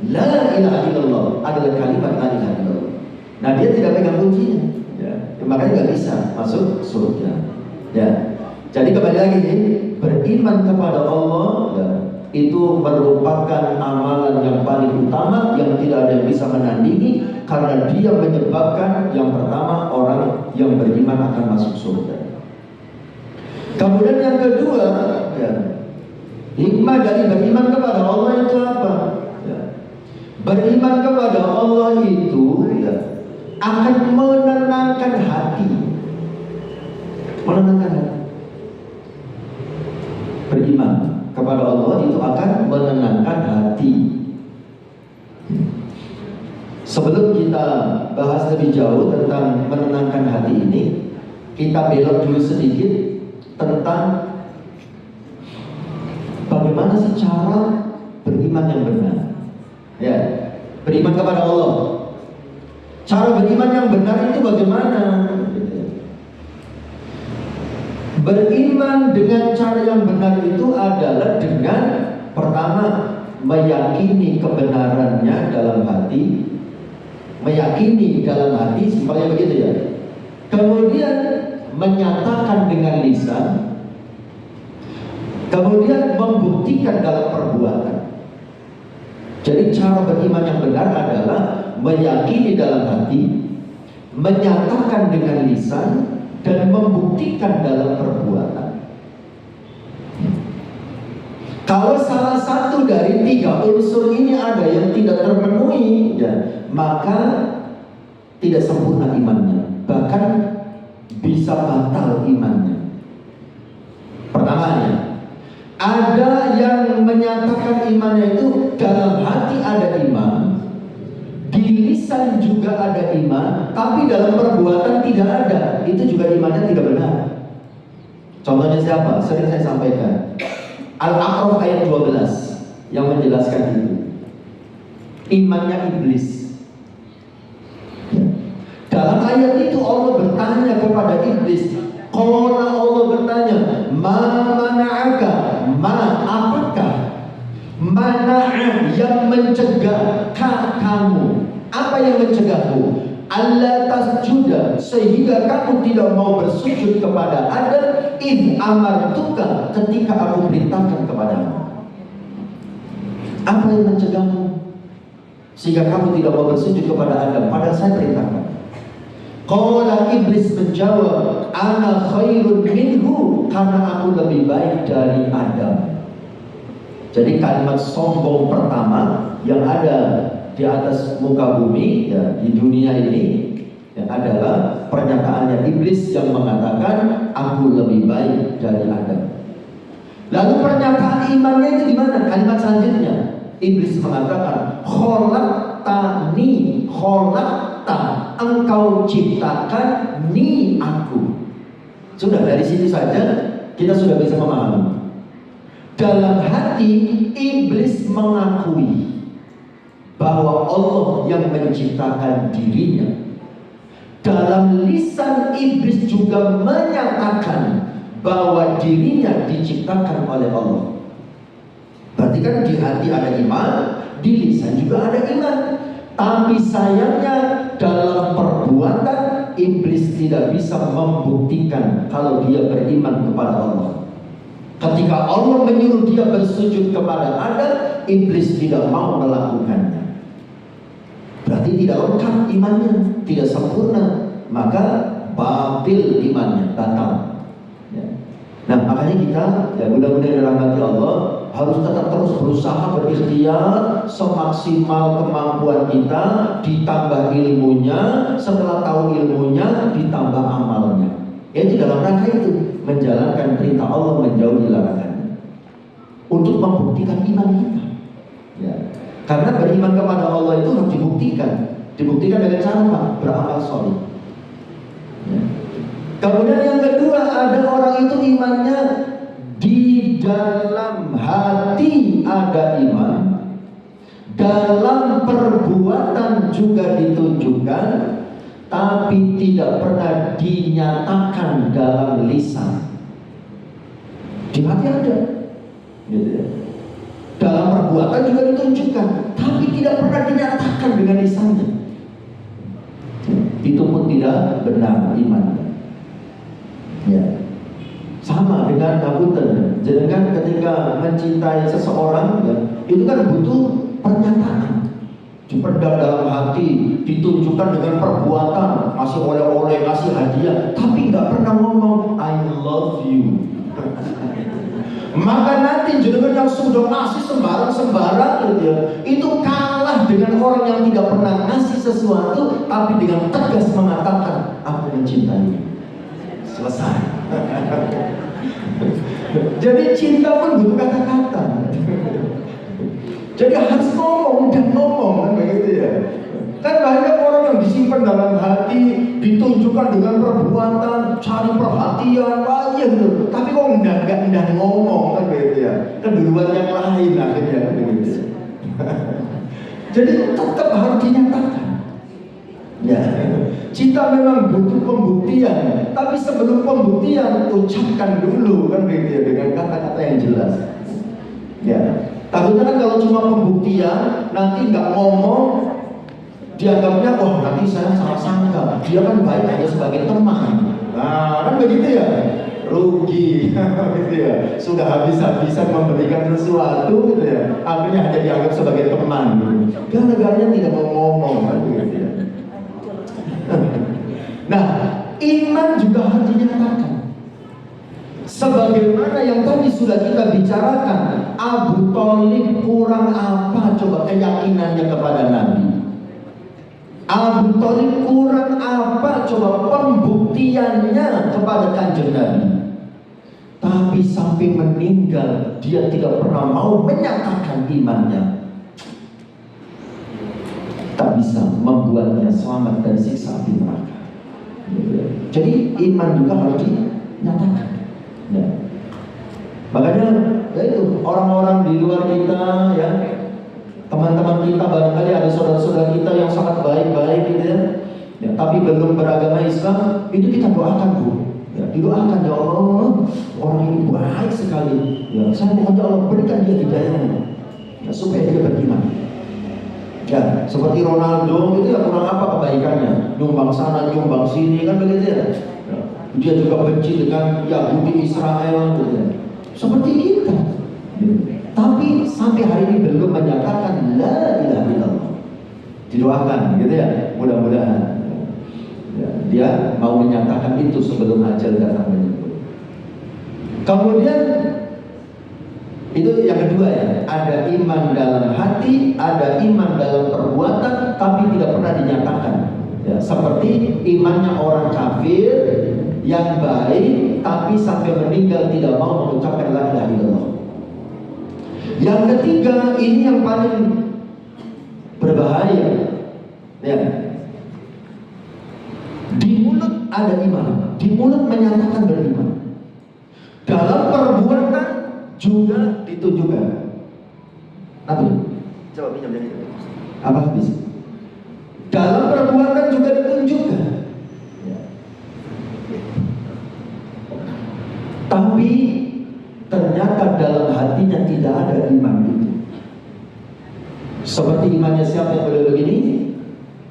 La ilaha illallah adalah kalimat la ilaha illallah. Nah, dia tidak pegang kuncinya, ya. Makanya nggak bisa masuk surga, ya. Jadi kembali lagi nih, beriman kepada Allah, ya, itu merupakan amalan yang paling utama yang tidak ada yang bisa menandingi, karena dia menyebabkan yang pertama orang yang beriman akan masuk surga. Kemudian yang kedua, ya, hikmah dari beriman kepada Allah itu apa? Ya. Beriman kepada Allah itu, ya, akan menenangkan hati. Menenangkan hati. Beriman kepada Allah itu akan menenangkan hati. Sebelum kita bahas lebih jauh tentang menenangkan hati ini, kita belok dulu sedikit tentang bagaimana sih cara beriman yang benar. Ya, beriman kepada Allah. Cara beriman yang benar itu bagaimana? Beriman dengan cara yang benar itu adalah dengan pertama meyakini kebenarannya dalam hati, meyakini dalam hati, simpelnya begitu, ya. Kemudian menyatakan dengan lisan, kemudian membuktikan dalam perbuatan. Jadi cara cara beriman yang benar adalah meyakini dalam hati, menyatakan dengan lisan, dan membuktikan dalam perbuatan. Kalau salah satu dari 3 unsur ini ada yang tidak terpenuhi, ya, maka tidak sempurna imannya, bahkan bisa batal imannya. Pertamanya, ada yang menyatakan imannya itu dalam hati ada iman, di lisan juga ada iman, tapi dalam perbuatan tidak ada. Itu juga imannya tidak benar. Contohnya siapa? Sering saya sampaikan Al-A'raf ayat 12 yang menjelaskan itu. Imannya iblis. Dalam ayat itu Allah bertanya kepada iblis. Qala, Allah bertanya, ma mana'aka, apakah mana'a yang mencegah kamu? Apa yang mencegahmu? Allah tasjuda, sehingga kamu tidak mau bersujud kepada Adam, id amartuka, ketika aku perintahkan kepadamu. Apa yang mencegahmu sehingga kamu tidak mau bersujud kepada Adam padahal saya perintahkan? Qala, iblis menjawab, ana khairun minhu, karena aku lebih baik dari Adam. Jadi kalimat sombong pertama yang ada di atas muka bumi, ya, di dunia ini, ya, adalah pernyataannya iblis yang mengatakan aku lebih baik dari Adam. Lalu pernyataan imannya itu di mana? Kalimat selanjutnya, iblis mengatakan khalaqtani, engkau ciptakan ni aku. Sudah, dari situ saja kita sudah bisa memahami. Dalam hati iblis mengakui bahwa Allah yang menciptakan dirinya. Dalam lisan iblis juga menyatakan bahwa dirinya diciptakan oleh Allah. Berarti kan di hati ada iman, di lisan juga ada iman. Tapi sayangnya dalam perbuatan iblis tidak bisa membuktikan kalau dia beriman kepada Allah. Ketika Allah menyuruh dia bersujud kepada Adam, iblis tidak mau melakukannya. Berarti tidak lengkap imannya, tidak sempurna, maka batil imannya, batal. Ya. Nah, makanya kita, ya, mudah-mudahan dirahmati Allah, harus tetap terus berusaha berikhtiar semaksimal kemampuan kita, ditambah ilmunya, setelah tahu ilmunya ditambah amalnya. Yaitu dalam rangka itu menjalankan perintah Allah, menjauhi larangannya, untuk membuktikan iman kita. Ya. Karena beriman kepada Allah itu harus dibuktikan. Dibuktikan dengan cara apa? Beramal soleh. Ya. Kemudian yang kedua, ada orang itu imannya di dalam hati ada iman, dalam perbuatan juga ditunjukkan, tapi tidak pernah dinyatakan dalam lisan. Di hati ada, gitu ya. Dalam perbuatan juga ditunjukkan, tapi tidak pernah dinyatakan dengan lisannya. Itu pun tidak benar imannya. Ya. Sama dengan ngapunten. Jangan ketika mencintai seseorang, ya, itu kan butuh pernyataan. Dipendam dalam hati, ditunjukkan dengan perbuatan, ngasih oleh-oleh, ngasih hadiah, tapi nggak pernah ngomong I love you. Maka nanti jenengan yang sudah ngasih sembarang-sembarang, gitu ya, itu kalah dengan orang yang tidak pernah ngasih sesuatu tapi dengan tegas mengatakan aku mencintai. Selesai. Jadi cinta pun butuh kata-kata. Jadi harus ngomong dan ngomong, kan begitu ya. Kan banyak orang yang disimpan dalam hati, ditunjukkan dengan perbuatan, cari perhatian, gitu. Tapi kok enggak ngomong, kan begitu ya. Keduluan yang lain akhirnya, kan begitu. Jadi tetap harus dinyatakan. Ya, cinta memang butuh pembuktian, tapi sebelum pembuktian ucapkan dulu, kan begitu ya, dengan kata-kata yang jelas. Ya. Takutnya kan kalau cuma pembuktian, nanti nggak ngomong, dianggapnya wah nanti saya salah sangka, dia kan baik hanya sebagai teman. Nah kan begitu ya. rugi, gitu ya. Sudah habis-habisan memberikan sesuatu, gitu ya. Akhirnya hanya dianggap sebagai teman. Gara-garanya tidak mau ngomong, kan, gitu ya. Nah, iman juga harus dinyatakan. Sebagaimana yang tadi sudah kita bicarakan, Abu Thalib kurang apa coba keyakinannya kepada Nabi? Abu Thalib kurang apa coba pembuktiannya kepada Kanjeng Nabi? Tapi sampai meninggal dia tidak pernah mau menyatakan imannya. Tak bisa membuatnya selamat dari siksa api neraka. Jadi iman juga harus dinyatakan. Ya. Makanya ya itu orang-orang di luar kita, ya, teman-teman kita, barangkali ada saudara-saudara kita yang sangat baik-baik gitu ya. Ya, tapi belum beragama Islam, itu kita doakan, Bu. Ya, didoakan, ya Allah, orang ini baik sekali. Ya, saya mohon ya Allah berikan dia hidayahnya, ya, supaya dia beriman. Ya, seperti Ronaldo itu ya kurang apa kebaikannya? Nyumbang sana, nyumbang sini, kan begitu ya. Ya. Dia juga benci dengan Yahudi Israel, gitu ya. Seperti kita. Ya. Tapi sampai hari ini belum menyatakan la ilaha illallah. Didoakan, gitu ya. Mudah-mudahan ya, dia mau menyatakan itu sebelum ajal datang menyebut. Kemudian itu yang kedua ya, ada iman dalam hati, ada iman dalam perbuatan, tapi tidak pernah dinyatakan. Ya, seperti imannya orang kafir yang baik, tapi sampai meninggal tidak mau mengucapkan la ilaha illallah. Yang ketiga, ini yang paling berbahaya. Ya. Di mulut ada iman, di mulut menyatakan beriman. Dalam perbuatan juga ditunjukkan. Apa itu? Coba pinjam dari itu. Apa habis? Dalam perbuatan juga ditunjukkan. Ya. Tapi ternyata dalam hatinya tidak ada iman itu. Seperti imannya siapa yang boleh begini?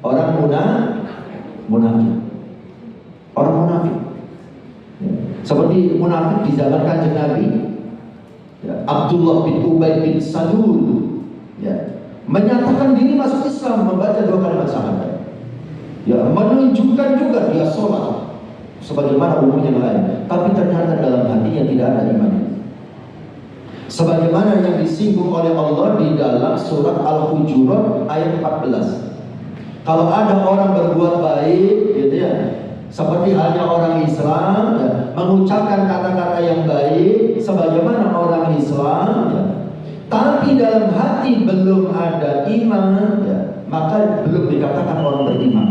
Orang munafik. Orang munafik. Ya. Seperti munafik di zaman Kanjeng Nabi. Ya, Abdullah bin Ubay bin Salul, ya, menyatakan diri masuk Islam, membaca 2 kalimat syahadat. Ya, menunjukkan juga dia sholat sebagaimana umumnya yang lain, tapi ternyata dalam hatinya tidak ada iman. Sebagaimana yang disinggung oleh Allah di dalam surat Al-Hujurat ayat 14. Kalau ada orang berbuat baik, gitu ya, seperti halnya orang Islam, ya, mengucapkan kata-kata yang baik sebagaimana orang Islam, ya, tapi dalam hati belum ada iman, ya, maka belum dikatakan orang beriman.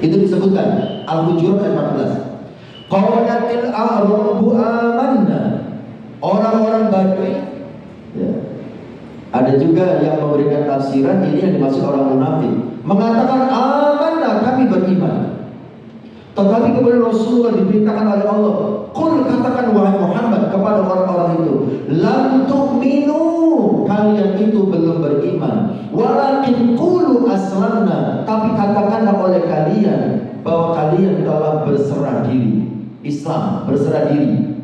Itu disebutkan Al-Hujurat ayat 14. Qalatil a'rabu amanna. Orang-orang Badui, ya. Ada juga yang memberikan tafsiran ini yang dimaksud orang munafik, mengatakan amanah, kami beriman. Tetapi kemudian Rasulullah diberitakan oleh Allah, qul, katakan wahai Muhammad kepada orang-orang itu, lam tu'minu, kalian itu belum beriman, walakin qulu aslamna, tapi katakanlah oleh kalian bahwa kalian telah berserah diri. Islam, berserah diri.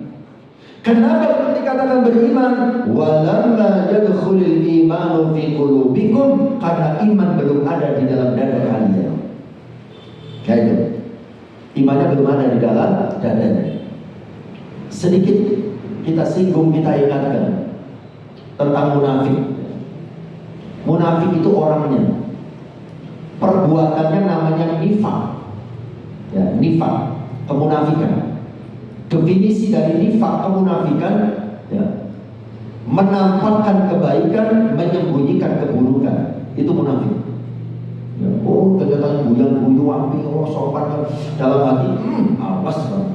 Kenapa belum dikatakan beriman? Walamma yadkhulul imanu fi qulubikum, karena iman belum ada di dalam dada kalian. Kayak itu. Imannya belum ada di dalam dadanya. Sedikit kita singgung, kita ingatkan tentang munafik. Munafik itu orangnya, perbuatannya namanya nifaq. Ya, nifaq, kemunafikan. Definisi dari nifaq, kemunafikan, ya, menampakkan kebaikan, menyembunyikan keburukan. Itu munafik. Ya, oh ternyata guyu api, oh sopan dalam hati, awas bang.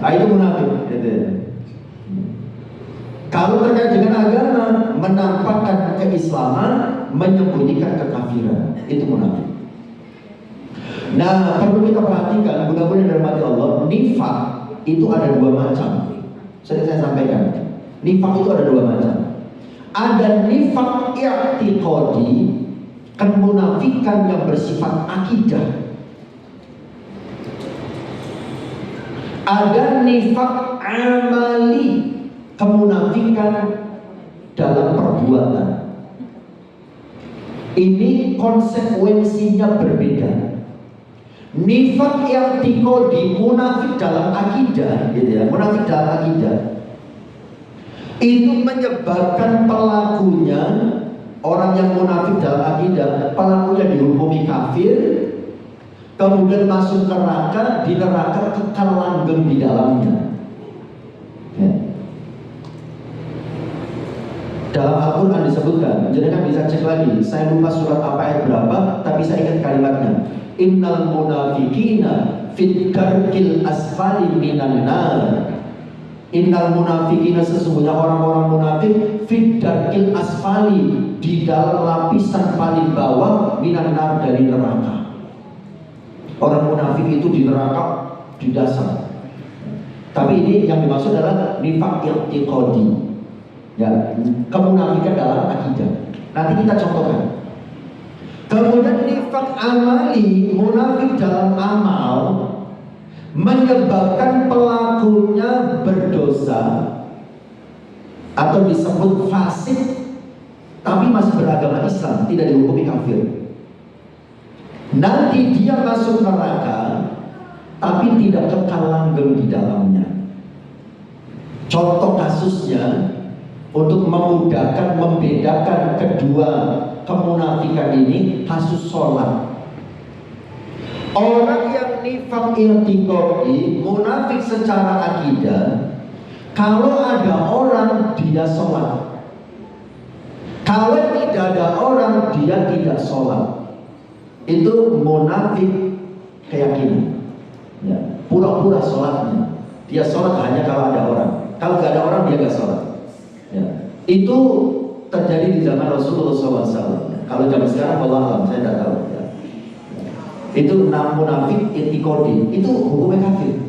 Itu munafik. Kalau terkait dengan agama, menampakkan keislaman, menyembunyikan kekafiran, itu munafik. Nah, perlu kita perhatikan, mudah-mudahan dirahmati Allah, nifaq itu ada 2 macam. Sudah saya sampaikan. Nifaq itu ada 2 macam. Ada nifaq i'tiqadi, kemunafikan yang bersifat akidah. Ada nifak amali, kemunafikan dalam perbuatan. Ini konsekuensinya berbeda. Nifak i'tiqadi, munafik dalam akidah, gitu ya, munafik dalam akidah, itu menyebabkan pelakunya, orang yang munafik dalam akidah, pelakunya dihukumi kafir, kemudian masuk neraka, di neraka kekal langgeng di dalamnya. Ya. Dalam Al-Quran disebutkan, jadi kan bisa cek lagi, saya lupa surat apa ayat berapa, tapi saya ingat kalimatnya. Innal munafiqina fit darkil asfali minan nar. Innal munafiqina, sesungguhnya orang-orang munafik, fit darkil asfali, di dalam lapisan paling bawah, minan nar, dari neraka. Orang munafik itu di neraka, di dasar. Tapi ini yang dimaksud adalah nifaq i'tiqadi. Ya, kemunafikan dalam akidah. Nanti kita contohkan. Kemudian nifaq amali, munafik dalam amal, menyebabkan pelakunya berdosa atau disebut fasik, tapi masih beragama Islam, tidak dihukumi kafir. Nanti dia masuk neraka, tapi tidak kekal langgeng di dalamnya. Contoh kasusnya, untuk memudahkan, membedakan kedua kemunafikan ini, kasus sholat. Orang yang nifaq i'tiqadi, munafik secara akidah, kalau ada orang dia sholat, kalau tidak ada orang dia tidak sholat, itu munafik keyakinan. Ya, pura-pura sholatnya, dia sholat hanya kalau ada orang, kalau nggak ada orang dia nggak sholat. Ya, itu terjadi di zaman Rasulullah SAW. Kalau zaman sekarang, Allah alam, saya tidak tahu. Ya. Itu munafik i'tiqadi, itu hukumnya kafir,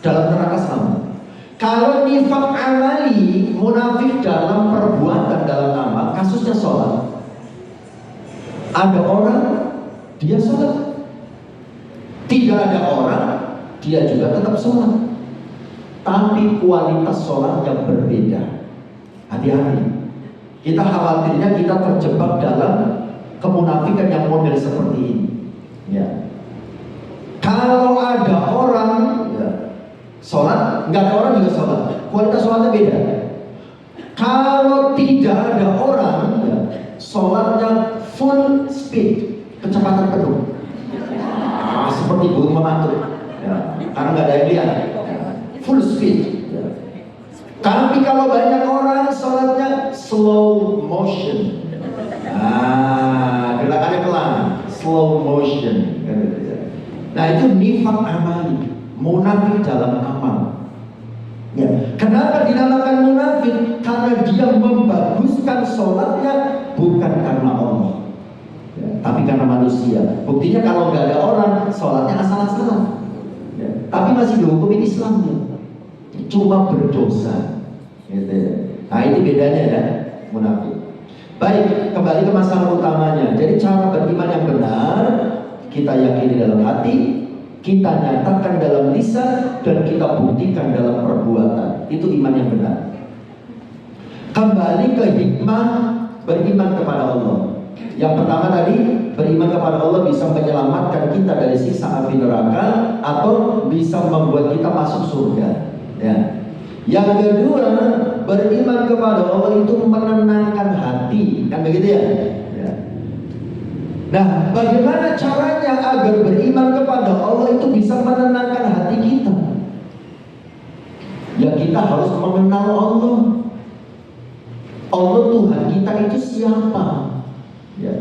dalam neraka selama. Kalau nifaq amali, munafik dalam perbuatan, dalam amal, kasusnya sholat. Ada orang, dia sholat. Tidak ada orang, dia juga tetap sholat. Tapi kualitas sholatnya berbeda. Hati-hati. Kita khawatirnya kita terjebak dalam kemunafikan yang model seperti ini. Ya. Kalau ada orang ya, sholat, nggak ada orang juga sholat, kualitas sholatnya beda. Kalau tidak ada orang, ya, sholatnya full speed, kecepatan penuh, seperti burung memantul, ya, karena nggak ada yang lihat, full speed. Ya. Tapi kalau banyak orang, sholatnya slow motion. Gerakannya pelan, slow motion. Nah, itu nifaq amali, munafik dalam amal. Ya. Kenapa dinamakan munafik? Karena dia membaguskan sholatnya bukan karena Allah, ya, tapi karena manusia. Buktinya kalau nggak ada orang, sholatnya asal-asalan. Ya. Tapi masih dihukumi Islamnya, cuma berdosa. Gitu. Nah, itu bedanya ya, munafik. Baik, kembali ke masalah utamanya. Jadi cara beriman yang benar, kita yakini dalam hati, kita nyatakan dalam lisan, dan kita buktikan dalam perbuatan. Itu iman yang benar. Kembali ke hikmah beriman kepada Allah. Yang pertama tadi, beriman kepada Allah bisa menyelamatkan kita dari siksa api neraka, atau bisa membuat kita masuk surga. Ya. Yang kedua, beriman kepada Allah itu menenangkan hati, kan begitu ya? Ya. Nah, bagaimana caranya agar beriman kepada Allah itu bisa menenangkan hati kita? Ya, kita harus mengenal Allah. Allah Tuhan kita itu siapa? Ya.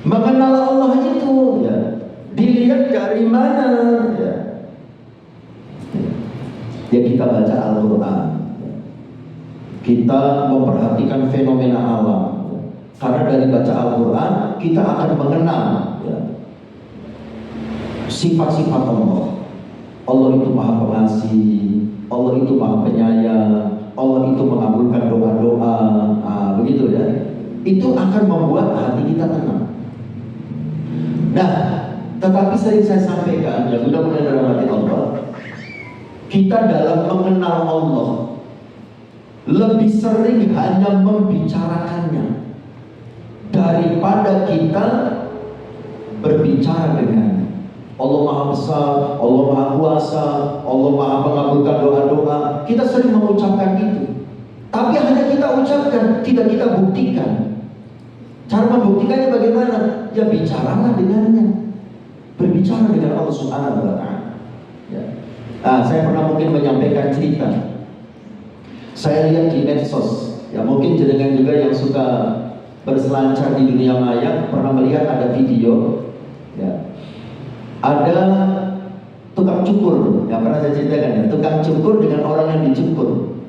Mengenal Allah itu, ya, dilihat dari mana? Ya. Ya, kita baca Al-Quran, kita memperhatikan fenomena alam. Karena dari baca Al-Quran kita akan mengenal, ya, sifat-sifat Allah. Allah itu Maha Pengasih, Allah itu Maha Penyayang, Allah itu mengabulkan doa-doa. Begitu ya. Itu akan membuat hati kita tenang. Nah, tetapi sering saya sampaikan, yang mudah-mudahan dalam hati Allah, kita dalam mengenal Allah lebih sering hanya membicarakannya daripada kita berbicara dengannya. Allah Maha Besar, Allah Maha Kuasa, Allah Maha mengabulkan doa-doa. Kita sering mengucapkan itu, tapi hanya kita ucapkan, tidak kita buktikan. Cara membuktikannya bagaimana? Ya bicaralah dengannya, berbicara dengan Allah Subhanahu wa Ta'ala. Ya. Saya pernah mungkin menyampaikan cerita. Saya lihat di medsos, ya mungkin jenengan juga yang suka berselancar di dunia maya pernah melihat ada video, ya. Ada tukang cukur, yang pernah saya ceritakan ya, tukang cukur dengan orang yang dicukur.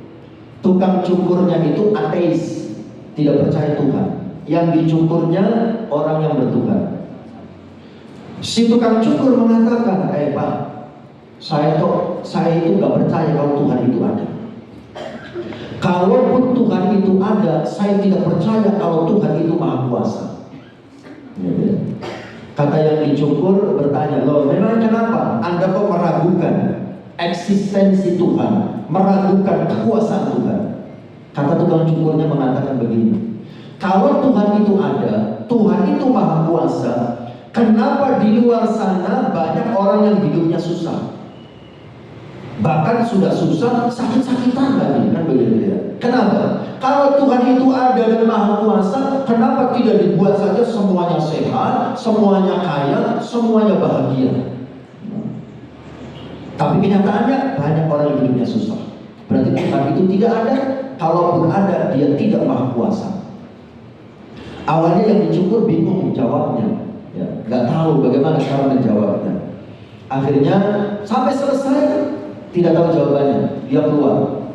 Tukang cukurnya itu ateis, tidak percaya Tuhan. Yang dicukurnya orang yang bertuhan. Si tukang cukur mengatakan, Pak, saya itu nggak percaya kalau Tuhan itu ada. Kalaupun Tuhan itu ada, saya tidak percaya kalau Tuhan itu Maha Kuasa. Ya. Kata yang dicukur bertanya, loh memang kenapa Anda kok meragukan eksistensi Tuhan, meragukan kekuasaan Tuhan? Kata tukang cukurnya mengatakan begini, kalau Tuhan itu ada, Tuhan itu Maha Kuasa, kenapa di luar sana banyak orang yang hidupnya susah? Bahkan sudah susah, sakit-sakitan lagi, kan begitu ya? Kenapa? Kalau Tuhan itu ada dan Maha Kuasa, kenapa tidak dibuat saja semuanya sehat, semuanya kaya, semuanya bahagia? Tapi kenyataannya banyak orang yang hidupnya susah. Berarti Tuhan itu tidak ada. Kalaupun ada, Dia tidak Maha Kuasa. Awalnya yang dicukur bingung jawabnya, ya, nggak tahu bagaimana cara menjawabnya. Akhirnya sampai selesai tidak tahu jawabannya, dia keluar.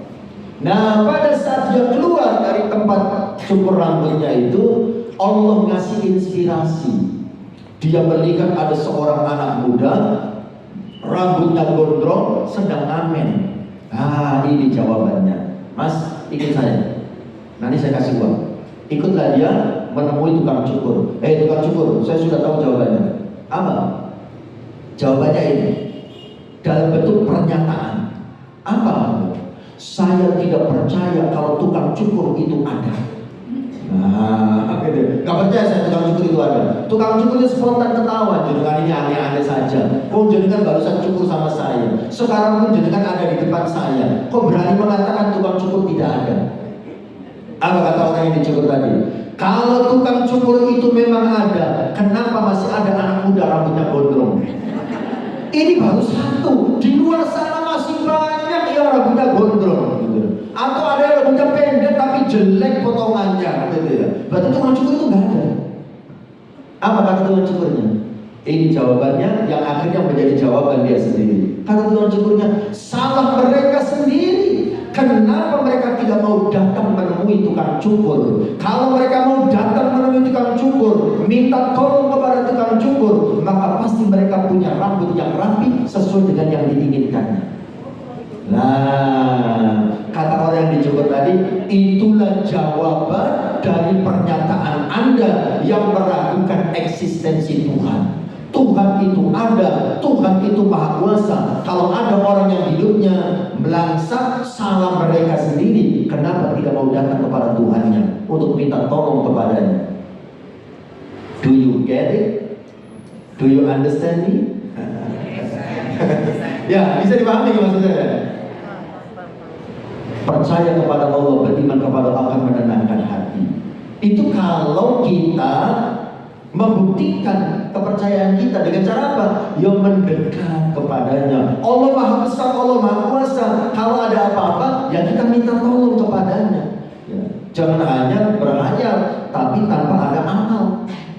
Nah, pada saat dia keluar dari tempat cukur rambutnya itu, Allah ngasih inspirasi. Dia melihat ada seorang anak muda, rambutnya gondrong, sedang ngamen. Ini jawabannya. Mas, ikut saya. Nanti saya kasih uang. Ikutlah dia menemui tukang cukur. Tukang cukur, saya sudah tahu jawabannya. Apa? Jawabannya ini. Dalam bentuk pernyataan. Apa? Saya tidak percaya kalau tukang cukur itu ada. Gitu. Gak percaya saya tukang cukur itu ada. Tukang cukurnya spontan ketawa. Jenengan ini aneh-aneh saja. Kok jenengan barusan cukur sama saya? Sekarang pun jenengan ada di depan saya. Kok berani mengatakan tukang cukur tidak ada? Apa kata orang yang dicukur tadi? Kalau tukang cukur itu memang ada, kenapa masih ada anak muda rambutnya gondrong? Ini baru satu, di luar sana masih banyak yang rambutnya gondrong, gitu. Atau ada yang rambutnya pendek tapi jelek potongannya, gitu ya. Berarti tukang cukur itu nggak ada. Apa kata tukang cukurnya? Ini jawabannya yang akhirnya menjadi jawaban dia sendiri. Kata tukang cukurnya, salah mereka sendiri. Kenapa mereka tidak mau datang menemui tukang cukur? Kalau mereka mau datang menemui tukang cukur, minta tolong kepada tukang cukur, maka pasti mereka punya rambut yang rapi sesuai dengan yang diinginkannya. Nah, kata orang yang dicukur tadi, itulah jawaban dari pernyataan Anda yang meragukan eksistensi Tuhan. Tuhan itu ada, Tuhan itu Maha Kuasa. Kalau ada orang yang hidupnya melangsak, salah mereka sendiri. Kenapa tidak mau datang kepada Tuhannya untuk minta tolong kepadanya? Do you get it? Do you understand me? Ya, bisa dipahami maksudnya. Percaya kepada Allah, beriman kepada Allah akan menenangkan hati. Itu kalau kita membuktikan kepercayaan kita dengan cara apa? Ya mendekat kepadanya. Allah Maha Besar, Allah Maha Kuasa. Kalau ada apa-apa, ya kita minta tolong kepadanya. Ya. Jangan hanya berhayal, tapi tanpa ada amal.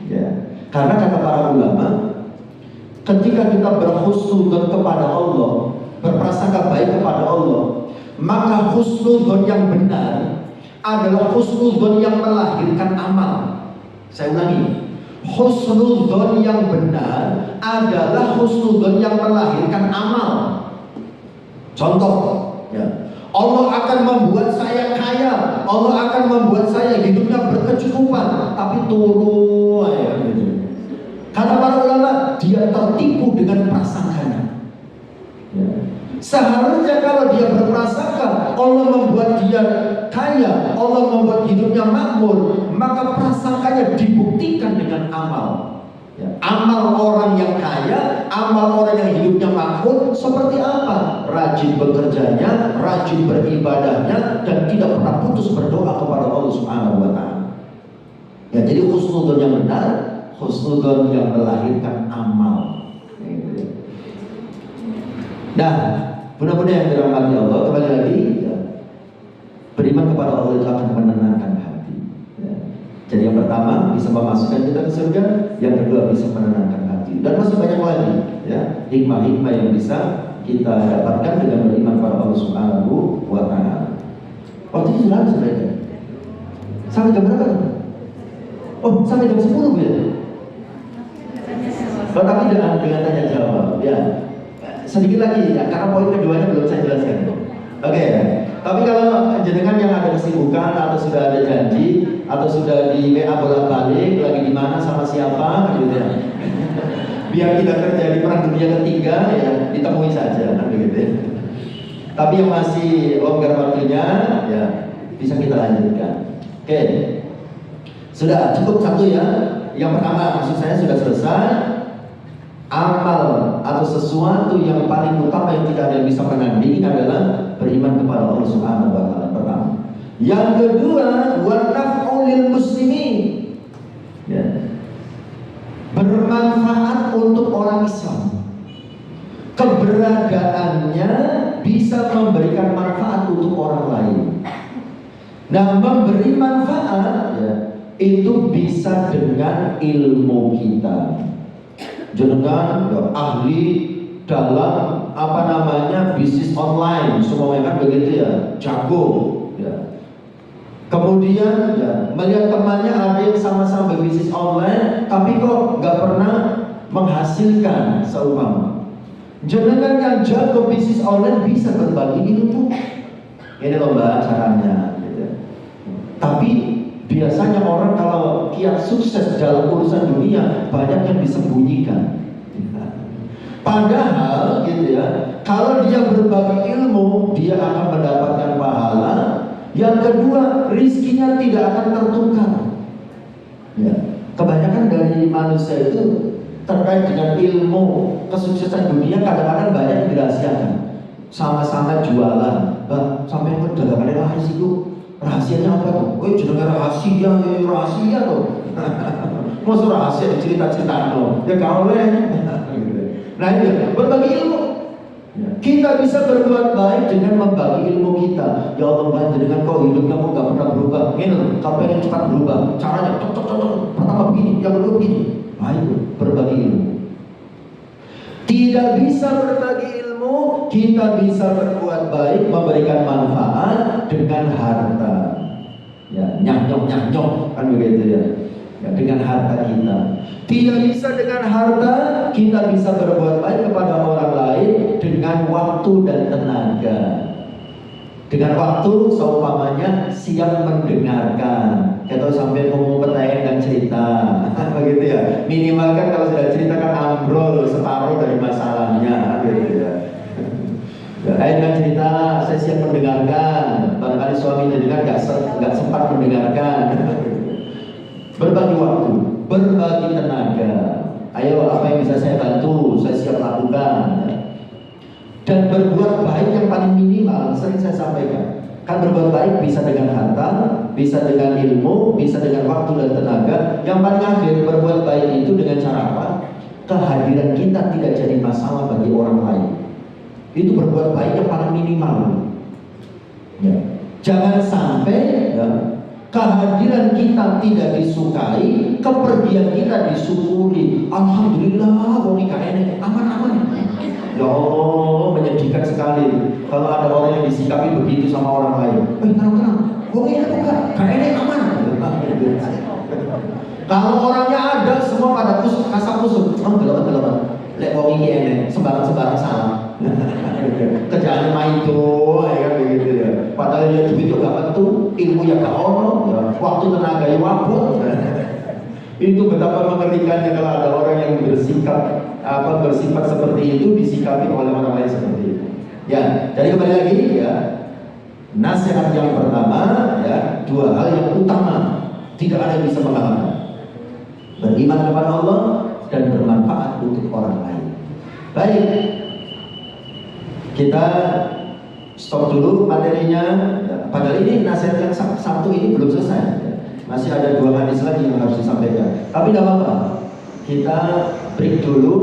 Ya. Karena kata para ulama, ketika kita berhusnudzon kepada Allah, berprasangka baik kepada Allah, maka husnudzon yang benar adalah husnudzon yang melahirkan amal. Saya ulangi. Husnudzon yang benar adalah husnudzon yang melahirkan amal. Contoh, ya, Allah akan membuat saya kaya, Allah akan membuat saya hidupnya berkecukupan, tapi turun ya. Karena para ulama dia tertipu dengan prasangkanya. Ya. Seharusnya kalau dia berprasangka Allah membuat dia kaya, Allah membuat hidupnya makmur, maka prasangkanya dibuktikan dengan amal. Ya, amal orang yang kaya, amal orang yang hidupnya makmur seperti apa? Rajin bekerjanya, rajin beribadahnya, dan tidak pernah putus berdoa kepada Allah Subhanahu wa Ta'ala. Ya, jadi husnudzon yang benar, husnudzon yang melahirkan amal. Nah, mudah-mudahan yang dirahmati Allah, kembali lagi ya, beriman kepada Allah itu akan menenangkan hati ya. Jadi yang pertama bisa memasukkan kita ke surga, yang kedua bisa menenangkan hati, dan masih banyak lagi ya hikmah-hikmah yang bisa kita dapatkan dengan beriman kepada Allah Subhanahu wa Ta'ala. Waktu itu sudah habis mereka. Sampai jam berapa? Oh, sampai jam 10 ya. Tetapi dengan tanya jawab ya. Sedikit lagi ya, karena poin keduanya belum saya jelaskan. Oke, tapi kalau jenengan yang ada kesibukan atau sudah ada janji atau sudah di WA bolak-balik lagi di mana sama siapa gitu ya. Biar tidak terjadi perang dunia ketiga ya, ditemui saja kan begitu ya. Tapi yang masih longgar waktunya ya bisa kita lanjutkan. Oke. Sudah cukup satu ya. Yang pertama maksud saya sudah selesai. Amal atau sesuatu yang paling utama yang tidak ada yang bisa menandingi adalah beriman kepada Allah Subhanahu wa Ta'ala pertama. Yang kedua, wa naf'u lil muslimin. Ya. Bermanfaat untuk orang Islam. Keberadaannya bisa memberikan manfaat untuk orang lain. Nah, memberi manfaat ya, itu bisa dengan ilmu kita. Jenengan ya, ahli dalam apa namanya bisnis online, semuanya kan begitu ya, jago ya. Kemudian ya, melihat temannya ada yang sama-sama berbisnis online tapi kok nggak pernah menghasilkan seumpama. Jenengan yang jago bisnis online bisa berbagi ilmu. Ini loh mbak caranya gitu. Tapi biasanya orang kalau kiat sukses dalam urusan dunia banyak yang disembunyikan. Padahal gitu ya, kalau dia berbagi ilmu dia akan mendapatkan pahala. Yang kedua, rizkinya tidak akan tertukar. Ya, kebanyakan dari manusia itu terkait dengan ilmu kesuksesan dunia kadang-kadang banyak yang dirahasiakan. Sama-sama jualan, bah sampai kok dagangannya laris itu. Rahasianya apa tuh? Oh, jenenge rahasia tuh. Masa rahasia cerita-cerita no. Ya kau oleh. Nah ini berbagi ilmu. Kita bisa berbuat baik dengan membagi ilmu kita. Ya Allah bantu dengan kau hidupnya kok gak pernah berubah. Ini kau pengen cepat berubah. Caranya tok. Pertama begini, yang kedua begini. Nah itu berbagi ilmu. Tidak bisa berbagi ilmu, kita bisa berbuat baik, memberikan manfaat dengan harta. Ya, nyanyok kan begitu ya. Ya, dengan harta kita. Tidak bisa dengan harta, kita bisa berbuat baik kepada orang lain dengan waktu dan tenaga. Dengan waktu, seumpamanya siap mendengarkan. Kita sampai ngomong pertanyaan dan cerita, begitu ya. Minimal kan kalau sudah cerita kan ambrol separuh dari masalahnya, gitu ya. Dan cerita, saya siap mendengarkan. Barangkali suami dengar nggak sempat mendengarkan. Berbagi waktu, berbagi tenaga. Ayo, apa yang bisa saya bantu, saya siap lakukan. Dan berbuat baik yang paling minimal, sering saya sampaikan. Kan berbuat baik bisa dengan harta, bisa dengan ilmu, bisa dengan waktu dan tenaga. Yang paling akhir berbuat baik itu dengan cara apa? Kehadiran kita tidak jadi masalah bagi orang lain. Itu berbuat baik yang paling minimal. Ya. Jangan sampai ya, kehadiran kita tidak disukai, kepergian kita disyukuri. Alhamdulillah, mau nikah ini aman-aman. Ya Allah, menyedihkan sekali kalau ada orang yang disikapi begitu sama orang lain. Tenang, kok ini bukan, kayaknya aman. Kalau orangnya ada, semua pada kasar kusuk. Gelap. Lek wong iki enek, sembarang salah. Kerjaannya main itu, ya kan begitu ya. Padahal dia duit juga betul, ilmu ya gak ono, ya. Waktu tenaga ya wabut. Itu betapa mengerikannya kalau ada orang yang bersifat seperti itu disikapi oleh orang lain seperti itu. Ya, jadi kembali lagi ya. Nasihat yang pertama ya, dua hal yang utama, tidak ada yang bisa mengalahkan. Beriman kepada Allah dan bermanfaat untuk orang lain. Baik, kita stop dulu materinya. Padahal ini nasihat yang satu ini belum selesai. Masih ada dua hadis lagi yang harus disampaikan. Tapi tidak apa-apa. Kita break dulu.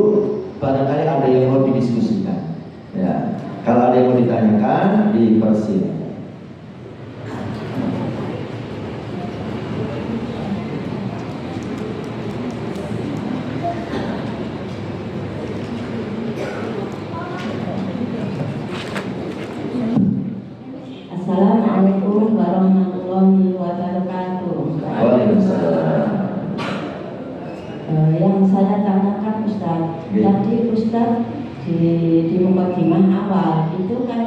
Barangkali ada yang mau didiskusikan. Ya, kalau ada yang mau ditanyakan, dipersilakan. Assalamualaikum warahmatullahi wabarakatuh. Waalaikumsalam. Yang saya tanyakan Ustaz, tadi Ustaz di mukadimah awal itu kan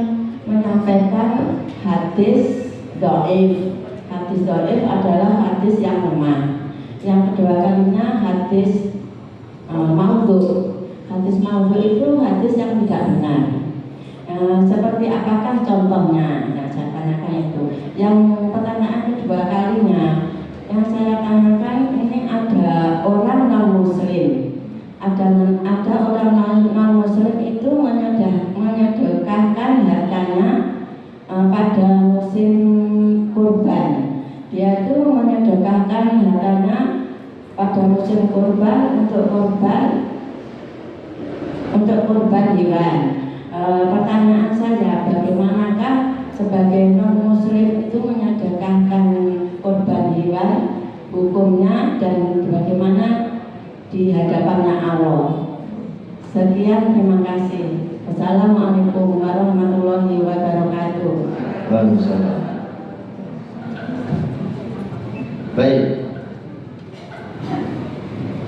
menyampaikan hadis dhaif. Hadis dhaif adalah hadis yang lemah. Yang kedua kalinya hadis maudhu. Hadis maudhu itu hadis yang tidak benar. Seperti apakah contohnya? Nah, saya tanyakan itu. Yang pertanyaan kedua kalinya, yang saya tanyakan ini ada orang non muslim, ada orang non muslim itu menyedekahkan hartanya pada musim kurban. Dia itu menyedekahkan hartanya pada musim kurban untuk kurban hewan. Pertanyaan saya, bagaimanakah sebagai non muslim itu menyedekahkan kurban hewan, hukumnya dan bagaimana di hadapannya Allah. Sekian, terima kasih. Assalamualaikum warahmatullahi wabarakatuh. Waalaikumsalam. Baik.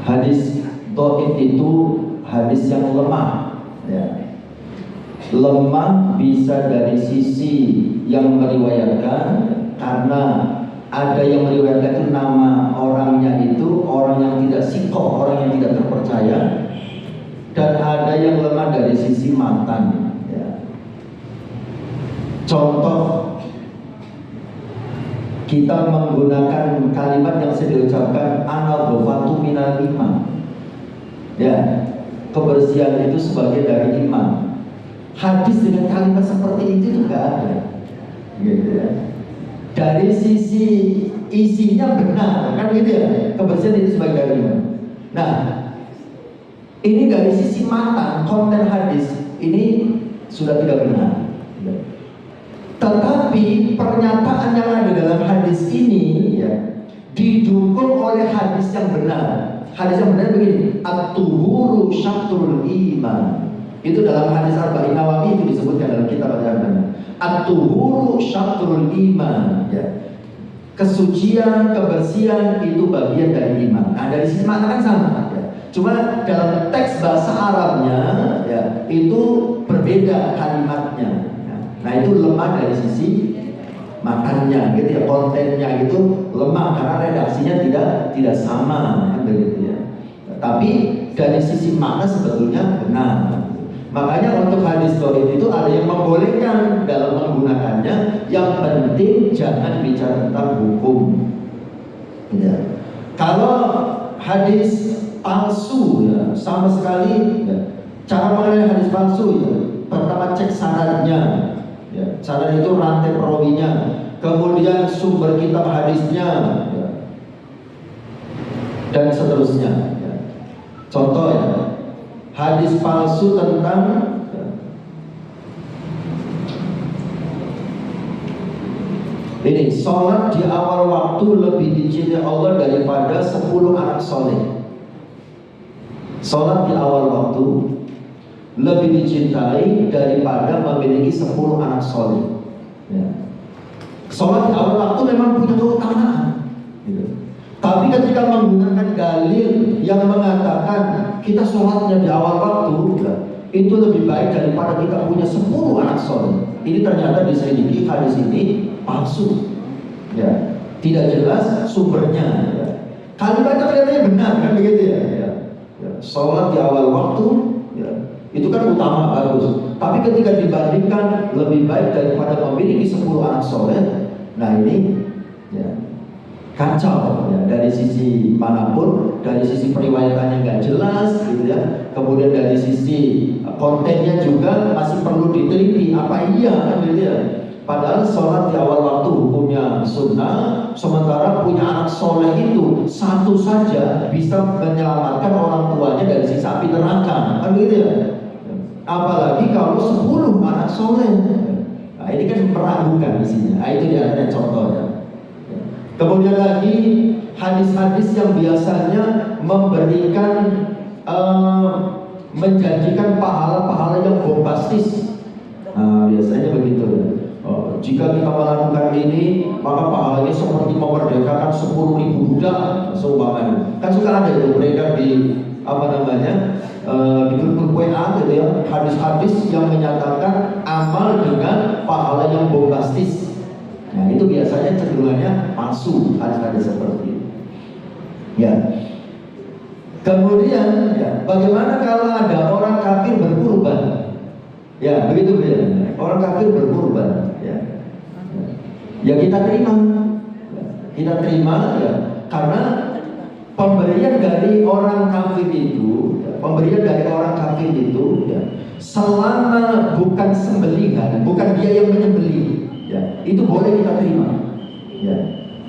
Hadis dhaif itu hadis yang lemah. Ya. Lemah bisa dari sisi yang meriwayatkan, karena ada yang meriwayatkan itu nama orangnya itu orang yang tidak sikoh, orang yang tidak terpercaya, dan ada yang lemah dari sisi matan. Ya. Contoh, kita menggunakan kalimat yang saya diucapkan ana dhofatu minal iman. Ya, kebersihan itu sebagai dari iman. Hadis dengan kalimat seperti itu enggak ada, gitu ya. Dari sisi isinya benar, kan gitu ya. Kebersihan itu sebagai dari iman. Nah, ini dari sisi matan, konten hadis ini sudah tidak benar. Tetapi pernyataan yang ada dalam hadis ini ya, didukung oleh hadis yang benar. Hadis yang benar begini, at-tuhuru syatrul iman. Itu dalam hadis Arba'in Nawawi itu disebutkan dalam kitab Al-Arba'in. At-tuhuru syatrul iman, ya. Kesucian, kebersihan itu bagian dari iman. Nah, dari sisi makna kan sama, ya. Cuma dalam teks bahasa Arabnya ya, itu berbeda kalimatnya. Nah, itu lemah dari sisi makannya, gitu ya, kontennya itu lemah karena redaksinya tidak sama, kan begitu ya. Tapi dari sisi makna sebetulnya benar. Makanya untuk hadis dhaif itu ada yang membolehkan dalam menggunakannya. Yang penting jangan bicara tentang hukum. Ya. Kalau hadis palsu ya, sama sekali ya. Cara mengenai hadis palsu ya, pertama cek sanadnya. Ya, sanad itu rantai perawinya. Kemudian sumber kitab hadisnya ya. Dan seterusnya ya. Contoh ya, hadis palsu tentang ya, ini sholat di awal waktu lebih dicintai Allah daripada 10 anak soleh. Sholat di awal waktu lebih dicintai daripada memiliki 10 anak soleh. Ya. Sholat di awal waktu memang punya keutamaan, gitu. Tapi ketika menggunakan dalil yang mengatakan kita sholatnya di awal waktu, ya, itu lebih baik daripada kita punya 10 anak soleh. Ini ternyata diselidiki hadis ini palsu, ya, tidak jelas sumbernya. Ya. Kalimatnya kelihatannya benar, kan begitu ya? Ya. Ya. Sholat di awal waktu, ya, itu kan utama bagus. Tapi ketika dibandingkan lebih baik daripada memiliki 10 anak soleh, nah ini ya, kacau ya, dari sisi manapun, dari sisi periwayatannya nggak jelas gitu ya, kemudian dari sisi kontennya juga masih perlu diteliti apa iya kan gitu ya. Padahal sholat di awal waktu hukumnya sunnah, sementara punya anak soleh itu satu saja bisa menyelamatkan orang tuanya dari siksa api neraka kan gitu ya. Apalagi kalau 10 anak soleh. Nah ini kan meragukan isinya. Nah itu dia contohnya. Kemudian lagi hadis-hadis yang biasanya memberikan menjanjikan pahala-pahala yang bombastis. Nah biasanya begitu. Jika kita melakukan ini, maka pahalanya seperti memerdekakan 10.000 budak seumpamanya. Kan suka ada itu beredar di di grup WA gitu ya, hadis-hadis yang menyatakan amal dengan pahala yang bombastis. Nah itu biasanya cenderungannya palsu hadis-hadis seperti itu. Ya. Kemudian ya, bagaimana kalau ada orang kafir berkurban? Ya begitu ya. Orang kafir berkurban. Ya kita terima. Kita terima ya, karena pemberian dari orang kafir itu, ya, selama bukan sembelihan, bukan dia yang menyembelih, ya, itu boleh kita terima. Ya.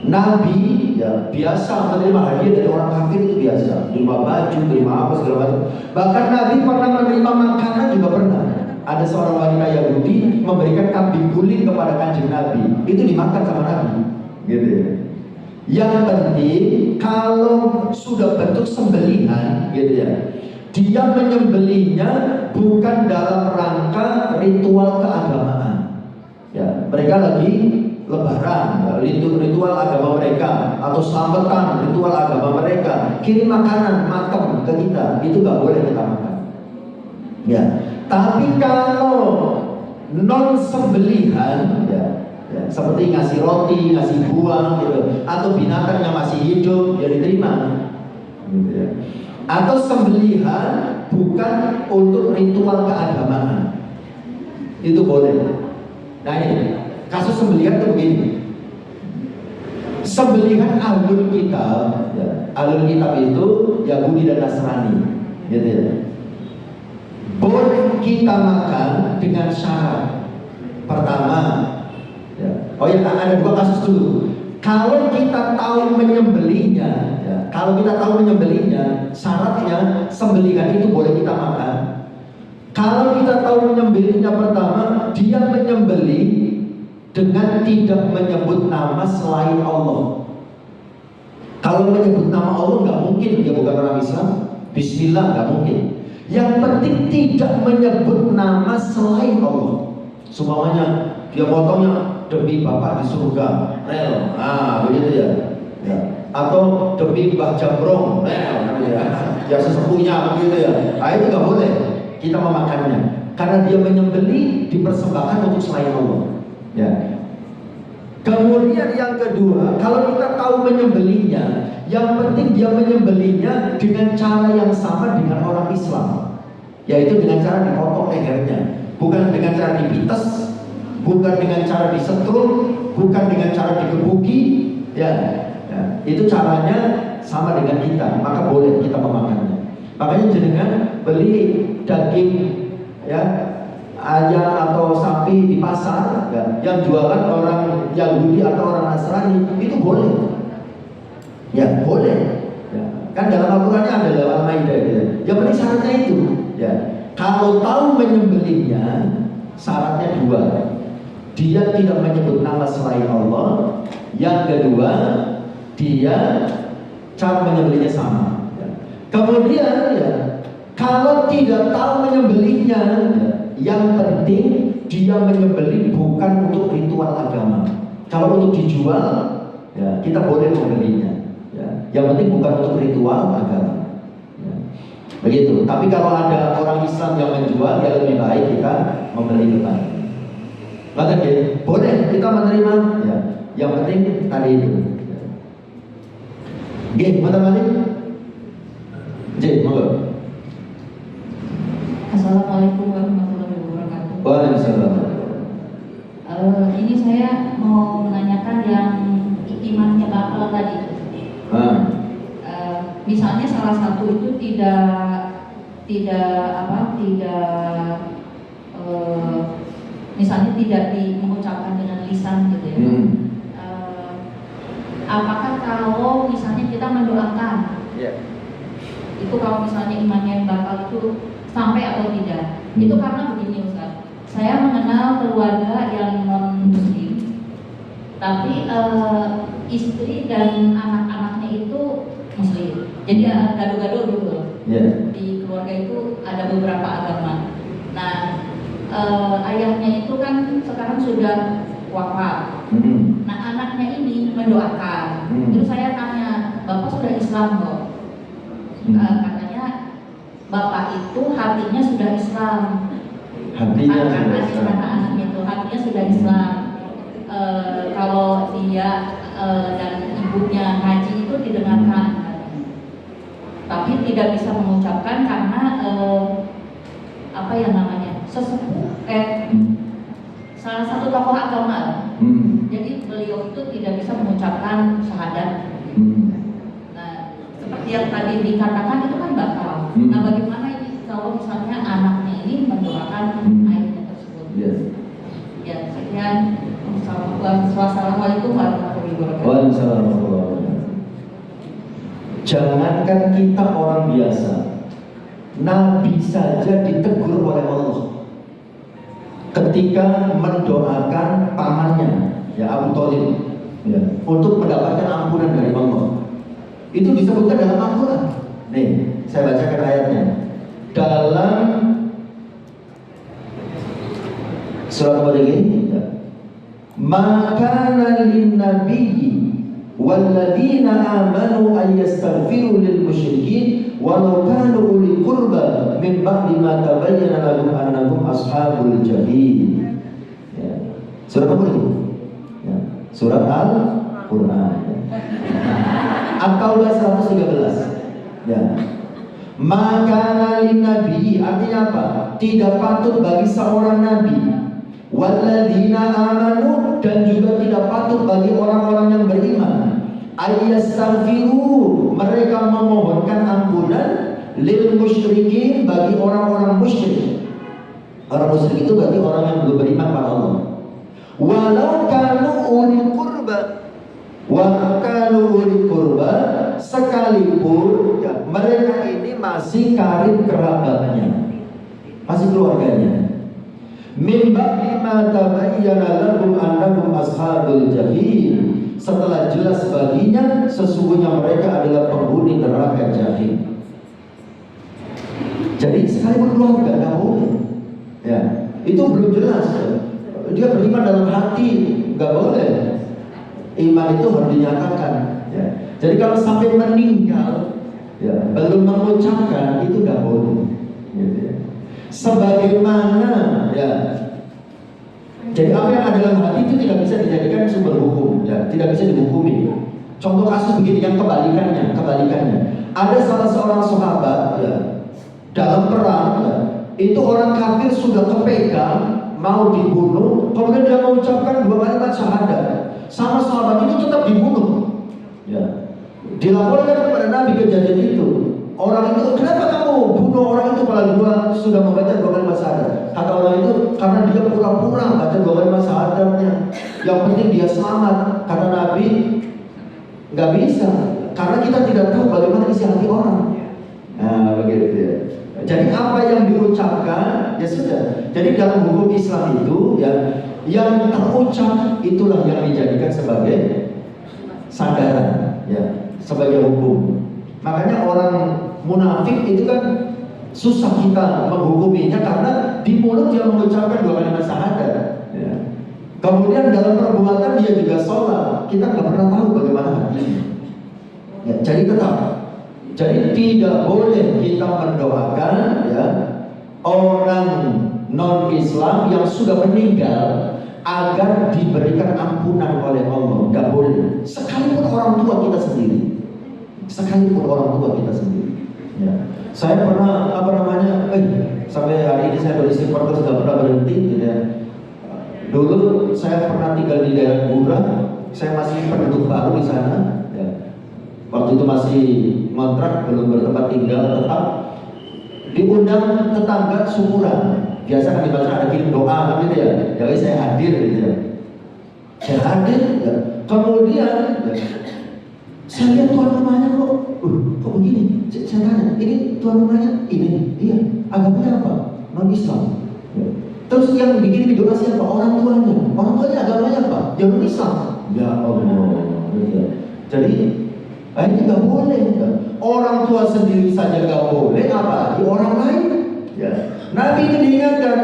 Nabi ya biasa menerima hadiah dari orang kafir itu biasa, terima baju, terima apa segala macam. Bahkan Nabi pernah menerima makanan juga pernah. Ada seorang wanita Yahudi memberikan kambing guling kepada kanjeng Nabi, itu dimakan sama Nabi, gitu ya. Yang penting kalau sudah bentuk sembelihan, gitu ya, dia menyembelihnya bukan dalam rangka ritual keagamaan. Ya, mereka lagi lebaran, ritual agama mereka, atau selamatan, ritual agama mereka, kirim makanan matang ke kita, itu nggak boleh kita makan. Ya, tapi kalau non sembelihan, ya, seperti ngasih roti, ngasih buah, gitu, atau binatangnya masih hidup, ya diterima, gitu ya. Atau sembelihan bukan untuk ritual keagamaan, itu boleh. Nah ini kasus sembelihan itu begini. Sembelihan ahlul kitab, ya, ahlul kitab itu Yahudi dan Nasrani, gitu ya. Boleh kita makan dengan syarat. Pertama, ya. Oh ya, ada 2 kasus dulu. Kalau kita tahu menyembelihnya, ya, syaratnya sembelihan itu boleh kita makan. Kalau kita tahu menyembelihnya, pertama, dia menyembelih dengan tidak menyebut nama selain Allah. Kalau menyebut nama Allah nggak mungkin, dia bukan orang Islam. Bismillah nggak mungkin. Yang penting tidak menyebut nama selain Allah. Semuanya dia potongnya demi Bapak di surga, rel, begitu ya. Ya. Atau demi Mbah Jambrong, rel, ya sesepuhnya begitu ya. Nah itu nggak boleh kita memakannya, karena dia menyembelih dipersembahkan untuk selain Allah. Ya. Kemudian yang kedua, kalau kita tahu menyembelihnya, yang penting dia menyembelihnya dengan cara yang sama dengan orang Islam, yaitu dengan cara dipotong lehernya, bukan dengan cara dipites, bukan dengan cara disetrum, bukan dengan cara digebuki, ya, itu caranya sama dengan kita, maka boleh kita memakannya. Makanya jenengan beli daging, ya, ayam atau sapi di pasar, ya, yang jualan orang Yahudi atau orang Nasrani, itu boleh. Ya, boleh. Ya. Kan dalam Al-Qur'annya ada dalam Al-Maidah, ya. Yang penting syaratnya itu, ya. Kalau tahu menyembelihnya, syaratnya 2. Dia tidak menyebut nama selain Allah. Yang kedua, dia cara menyembelihnya sama. Ya. Kemudian, ya, kalau tidak tahu menyembelihnya, ya, yang penting dia menyembelih bukan untuk ritual agama. Kalau untuk dijual, ya, kita boleh membelinya. Ya. Yang penting bukan untuk ritual agama. Ya. Begitu. Tapi kalau ada orang Islam yang menjual, ya lebih baik kita membeli depan. Maka boleh kita menerima. Ya. Yang penting tadi itu. Oke, teman-teman. Monggo. Assalamualaikum warahmatullahi wabarakatuh. Waalaikumsalam. Ini saya mau menanyakan yang imannya bakal tadi. Misalnya salah satu itu misalnya tidak mengucapkan dengan lisan gitu ya. Apakah kalau misalnya kita mendoakan, itu kalau misalnya imannya yang bakal itu sampai atau tidak? Itu karena begini Ustaz, saya mengenal keluarga yang non muslim, tapi istri dan anak-anaknya itu muslim. Jadi gaduh-gaduh gitu. Di keluarga itu ada beberapa agama. Nah, ayahnya itu kan sekarang sudah wafat. Nah, anaknya ini mendoakan. Terus saya tanya, Bapak sudah Islam kok? Katanya Bapak itu hatinya sudah Islam. Karena anaknya itu hatinya sudah Islam. Kalau dia dan ibunya haji itu didengarkan, tapi tidak bisa mengucapkan karena apa yang namanya sesepuh salah satu tokoh agama. Jadi beliau itu tidak bisa mengucapkan syahadat. Nah, seperti yang tadi dikatakan itu kan batal. Nah, bagaimana ini kalau misalnya anaknya ini mendoakan ayahnya tersebut? Ya, sekian. Wassalamualaikum warahmatullahi wabarakatuh. Waalaikumsalam. Jangankan kita orang biasa, Nabi saja ditegur oleh Allah ketika mendoakan pamannya, ya Abu Thalib, ya, untuk mendapatkan ampunan dari Allah. Itu disebutkan dalam Al-Quran. Nih, saya bacakan ayatnya. Dalam surat apa lagi? Maka lin nabiyyi walladzina amanu an yastaghfiru lil musyrikin walau kanu uli qurba min ba'di ma tabayyana lahum annahum ashabul jahim. Ya. Surat apa itu? Ya. Surat Al-Qur'an. At-Taubah 113. Ya. Maka lin nabi artinya apa? Tidak patut bagi seorang nabi walladzina amanu dan juga tidak patut bagi orang-orang yang beriman ayastaghfiru mereka memohonkan ampunan lil musyrikin bagi orang-orang musyrik. Orang musyrik itu berarti orang yang belum beriman pada Allah. Walau kanu uli qurba sekalipun ya, mereka ini masih karib kerabatnya, masih keluarganya. Min ba'di ma tabayyana lahum annahum ashabul jahim, setelah jelas baginya sesungguhnya mereka adalah penghuni neraka jahim. Jadi sekalipun keluarga nggak boleh, ya itu belum jelas. Dia beriman dalam hati nggak boleh. Iman itu harus dinyatakan. Ya. Jadi kalau sampai meninggal, ya belum mengucapkan itu nggak boleh. Gitu ya. Sebagaimana ya, jadi apa yang ada dalam hati itu tidak bisa dijadikan sumber hukum, ya, tidak bisa dihukumi. Contoh kasus begini yang kebalikannya. Ada salah seorang sahabat ya, dalam perang ya, itu orang kafir sudah kepegang mau dibunuh, kemudian dia mengucapkan 2 kalimat syahadat, sama sahabat itu tetap dibunuh. Ya, dilaporkan kepada Nabi kejadian itu. Orang itu, kenapa kamu bunuh orang itu kalau dia sudah membaca 2 kalimat syahadat? Kata orang itu, karena dia pura-pura baca 2 kalimat syahadatnya. Yang penting dia selamat. Kata Nabi, nggak bisa, karena kita tidak tahu bagaimana isi hati orang. Nah, begitu ya. Jadi apa yang diucapkan, ya sudah. Jadi dalam hukum Islam itu, ya, yang terucap itulah yang dijadikan sebagai sandaran, ya, sebagai hukum. Makanya orang munafik itu kan susah kita menghukuminya karena di mulut dia mengucapkan 2 kalimat syahadat. Ya. Kemudian dalam perbuatan dia juga sholat. Kita nggak pernah tahu bagaimana hatinya. Ya, jadi tidak boleh kita mendoakan ya orang non Islam yang sudah meninggal agar diberikan ampunan oleh Allah. Nggak boleh. Sekalipun orang tua kita sendiri. Ya. Saya pernah sampai hari ini saya beristighfar sudah pernah berhenti gitu ya. Dulu saya pernah tinggal di daerah Gura, saya masih penduduk baru di sana. Ya. Waktu itu masih ngontrak, belum bertempat tinggal tetap. Diundang tetangga syukuran. Biasa kan di Basra ada kirim doa kan gitu ya. Jadi saya hadir gitu ya. Saya hadir. Ya. Kemudian ya, saya lihat tuan rumahnya kok begini? Saya tanya, ini tuan rumahnya ini? Iya. Agamanya apa? Non-Islam. Ya. Terus yang bikin video siapa? Orang tuanya. Orang tuanya agamanya apa? Ya non-Islam. Ya Allah. Ya. Jadi ini nggak boleh. Orang tua sendiri saja nggak boleh, apalagi orang lain. Ya. Nabi itu diingatkan,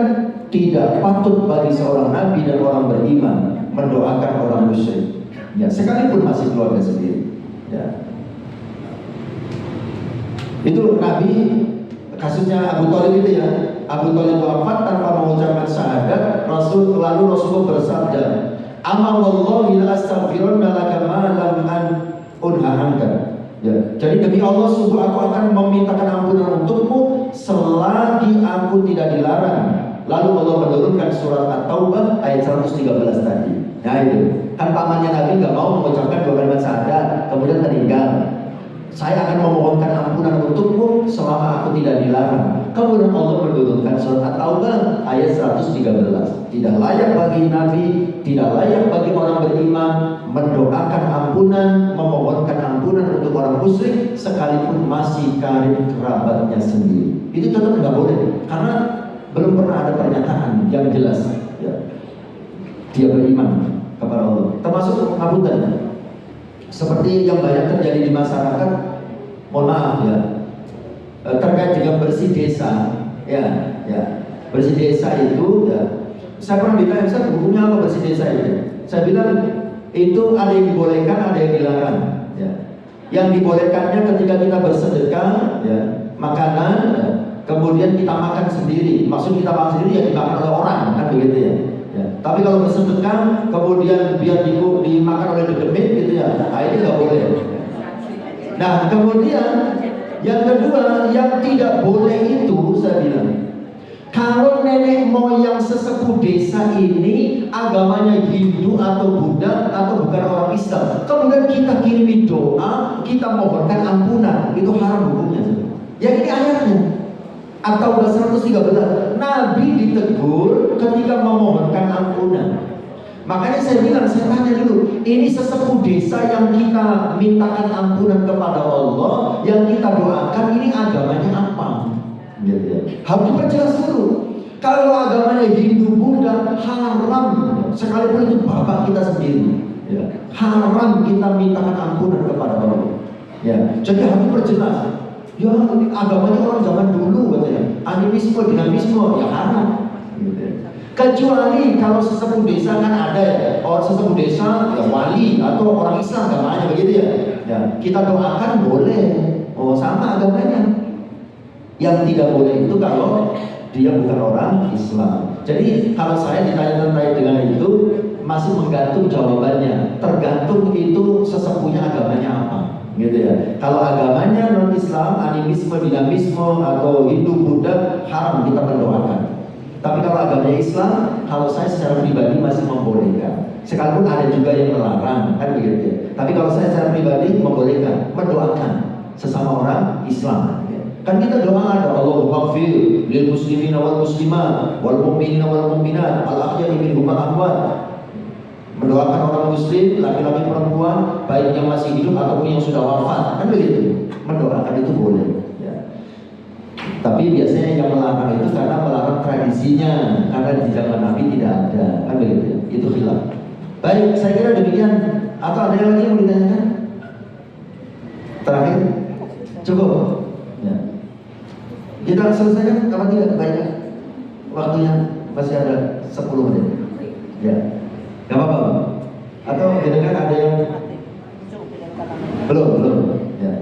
tidak patut bagi seorang nabi dan orang beriman mendoakan orang musyrik. Ya, sekalipun masih keluarga sendiri. Ya. Itu Nabi, kasusnya Abu Thalib itu ya. Abu Thalib wafat tanpa mengucapkan syahadat. Lalu Rasulullah bersabda, "Amma wallahi la astaghfirunna laka ma lam unha anka." Ya. Jadi demi Allah sungguh aku akan memintakan ampunan untukmu selagi aku tidak dilarang. Lalu Allah menurunkan surat At-Taubah ayat 113 tadi. Nah itu kan pamannya Nabi nggak mau mengucapkan 2 kalimat syahadat, kemudian meninggal. Saya akan memohonkan ampunan untukmu selama aku tidak dilarang. Kemudian Allah menurunkan surat At-Taubah ayat 113. Tidak layak bagi Nabi, tidak layak bagi orang beriman mendoakan ampunan, memohonkan ampunan untuk orang musyrik sekalipun masih karib kerabatnya sendiri. Itu tetap nggak boleh, karena belum pernah ada pernyataan yang jelas ya, dia beriman kepada Allah. Termasuk ngapunten. Seperti yang banyak terjadi di masyarakat, mohon maaf ya, terkait dengan bersih desa, bersih desa itu ya. Saya pernah ditanya, Ustaz, hukumnya apa bersih desa itu? Saya bilang itu ada yang dibolehkan, ada yang dilarang. Ya. Yang dibolehkannya ketika kita bersedekah, ya, makanan, ya, kemudian kita makan sendiri. Maksud kita makan sendiri ya dimakan oleh orang, kan begitu ya. Ya. Tapi kalau bersedekah kemudian biar dimakan oleh dedemit gitu ya, nah ini nggak boleh. Nah kemudian yang kedua yang tidak boleh itu saya bilang, kalau nenek moyang sesepuh desa ini agamanya Hindu atau Buddha atau bukan orang Islam, kemudian kita kirimi doa, kita mohonkan ampunan, itu haram hukumnya. Yang ini ayatnya. Atau 113 Nabi ditegur ketika memohonkan ampunan. Makanya saya bilang, saya tanya dulu, ini sesepuh desa yang kita mintakan ampunan kepada Allah, yang kita doakan, ini agamanya apa? Gitu ya. Harus diperjelas dulu. Kalau agamanya Hindu Buddha haram, sekalipun itu bapak kita sendiri, ya. Haram kita mintakan ampunan kepada Allah. Ya. Jadi harus diperjelas. Ya, agamanya orang zaman dulu katanya, animisme, dinamisme, ya haram. Gitu. Kecuali kalau sesepuh desa kan ada ya, orang sesepuh desa ya wali atau orang Islam agamanya begitu ya. Ya, kita doakan boleh. Oh, sama agamanya. Yang tidak boleh itu kalau dia bukan orang Islam. Jadi kalau saya ditanya terkait dengan itu masih menggantung jawabannya. Tergantung itu sesepuhnya agamanya apa. Gitu ya. Kalau agamanya non-Islam, animisme, dinamisme atau Hindu, Buddha, haram kita mendoakan. Tapi kalau agamanya Islam, kalau saya secara pribadi masih membolehkan. Sekalipun ada juga yang melarang, kan begitu ya. Tapi kalau saya secara pribadi membolehkan, mendoakan sesama orang Islam. Ya. Kan kita doa ada Allahumma ighfir lil muslimin wal muslimat wal mu'minin wal mu'minat al ahya'i minhum wal amwat. Mendoakan orang muslim, laki-laki perempuan, baik yang masih hidup ataupun yang sudah wafat, kan begitu. Mendoakan itu boleh. Ya. Tapi biasanya yang melarang itu karena melarang tradisinya, karena di zaman Nabi tidak ada, kan begitu. Itu khilaf. Baik, saya kira demikian. Atau ada yang lagi yang mau ditanyakan? Terakhir, cukup. Ya. Kita selesaikan apa tidak? Banyak waktunya masih ada 10 menit. Ya. Gak apa-apa. Atau kira-kira ada yang belum ya.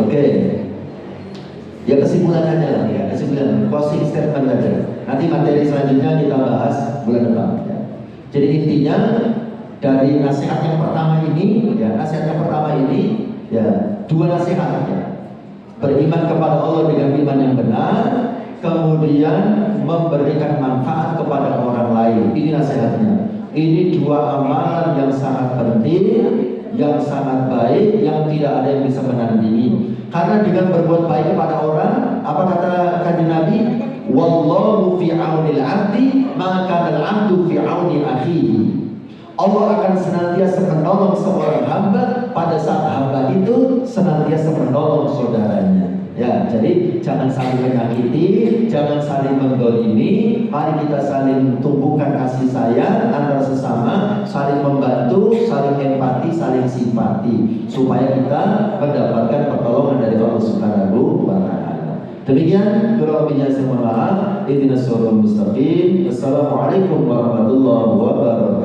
Oke. Ya kesimpulan aja lah ya, kesimpulan closing statement aja. Nanti materi selanjutnya kita bahas bulan depan ya. Jadi intinya dari nasihat yang pertama ini ya, Dua nasihatnya. Beriman kepada Allah dengan iman yang benar, kemudian memberikan manfaat kepada orang lain. Ini nasihatnya. Ini dua amalan yang sangat penting, yang sangat baik, yang tidak ada yang bisa menandingi. Karena dengan berbuat baik kepada orang, apa kata kanjeng Nabi? Wallahu fi aunil 'abdi, maka al-'abdu fi auni akhihi. Allah akan senantiasa menolong seorang hamba pada saat hamba itu senantiasa menolong saudaranya. Ya, jadi jangan saling menyakiti, jangan saling menggolimi. Mari kita saling tumbuhkan kasih sayang antara sesama, saling membantu, saling empati, saling simpati, supaya kita mendapatkan pertolongan dari Allah Subhanahu wa Ta'ala. Demikian kurang lebihnya saya mohon maaf. Ihdinas siratal mustaqim. Assalamualaikum warahmatullahi wabarakatuh.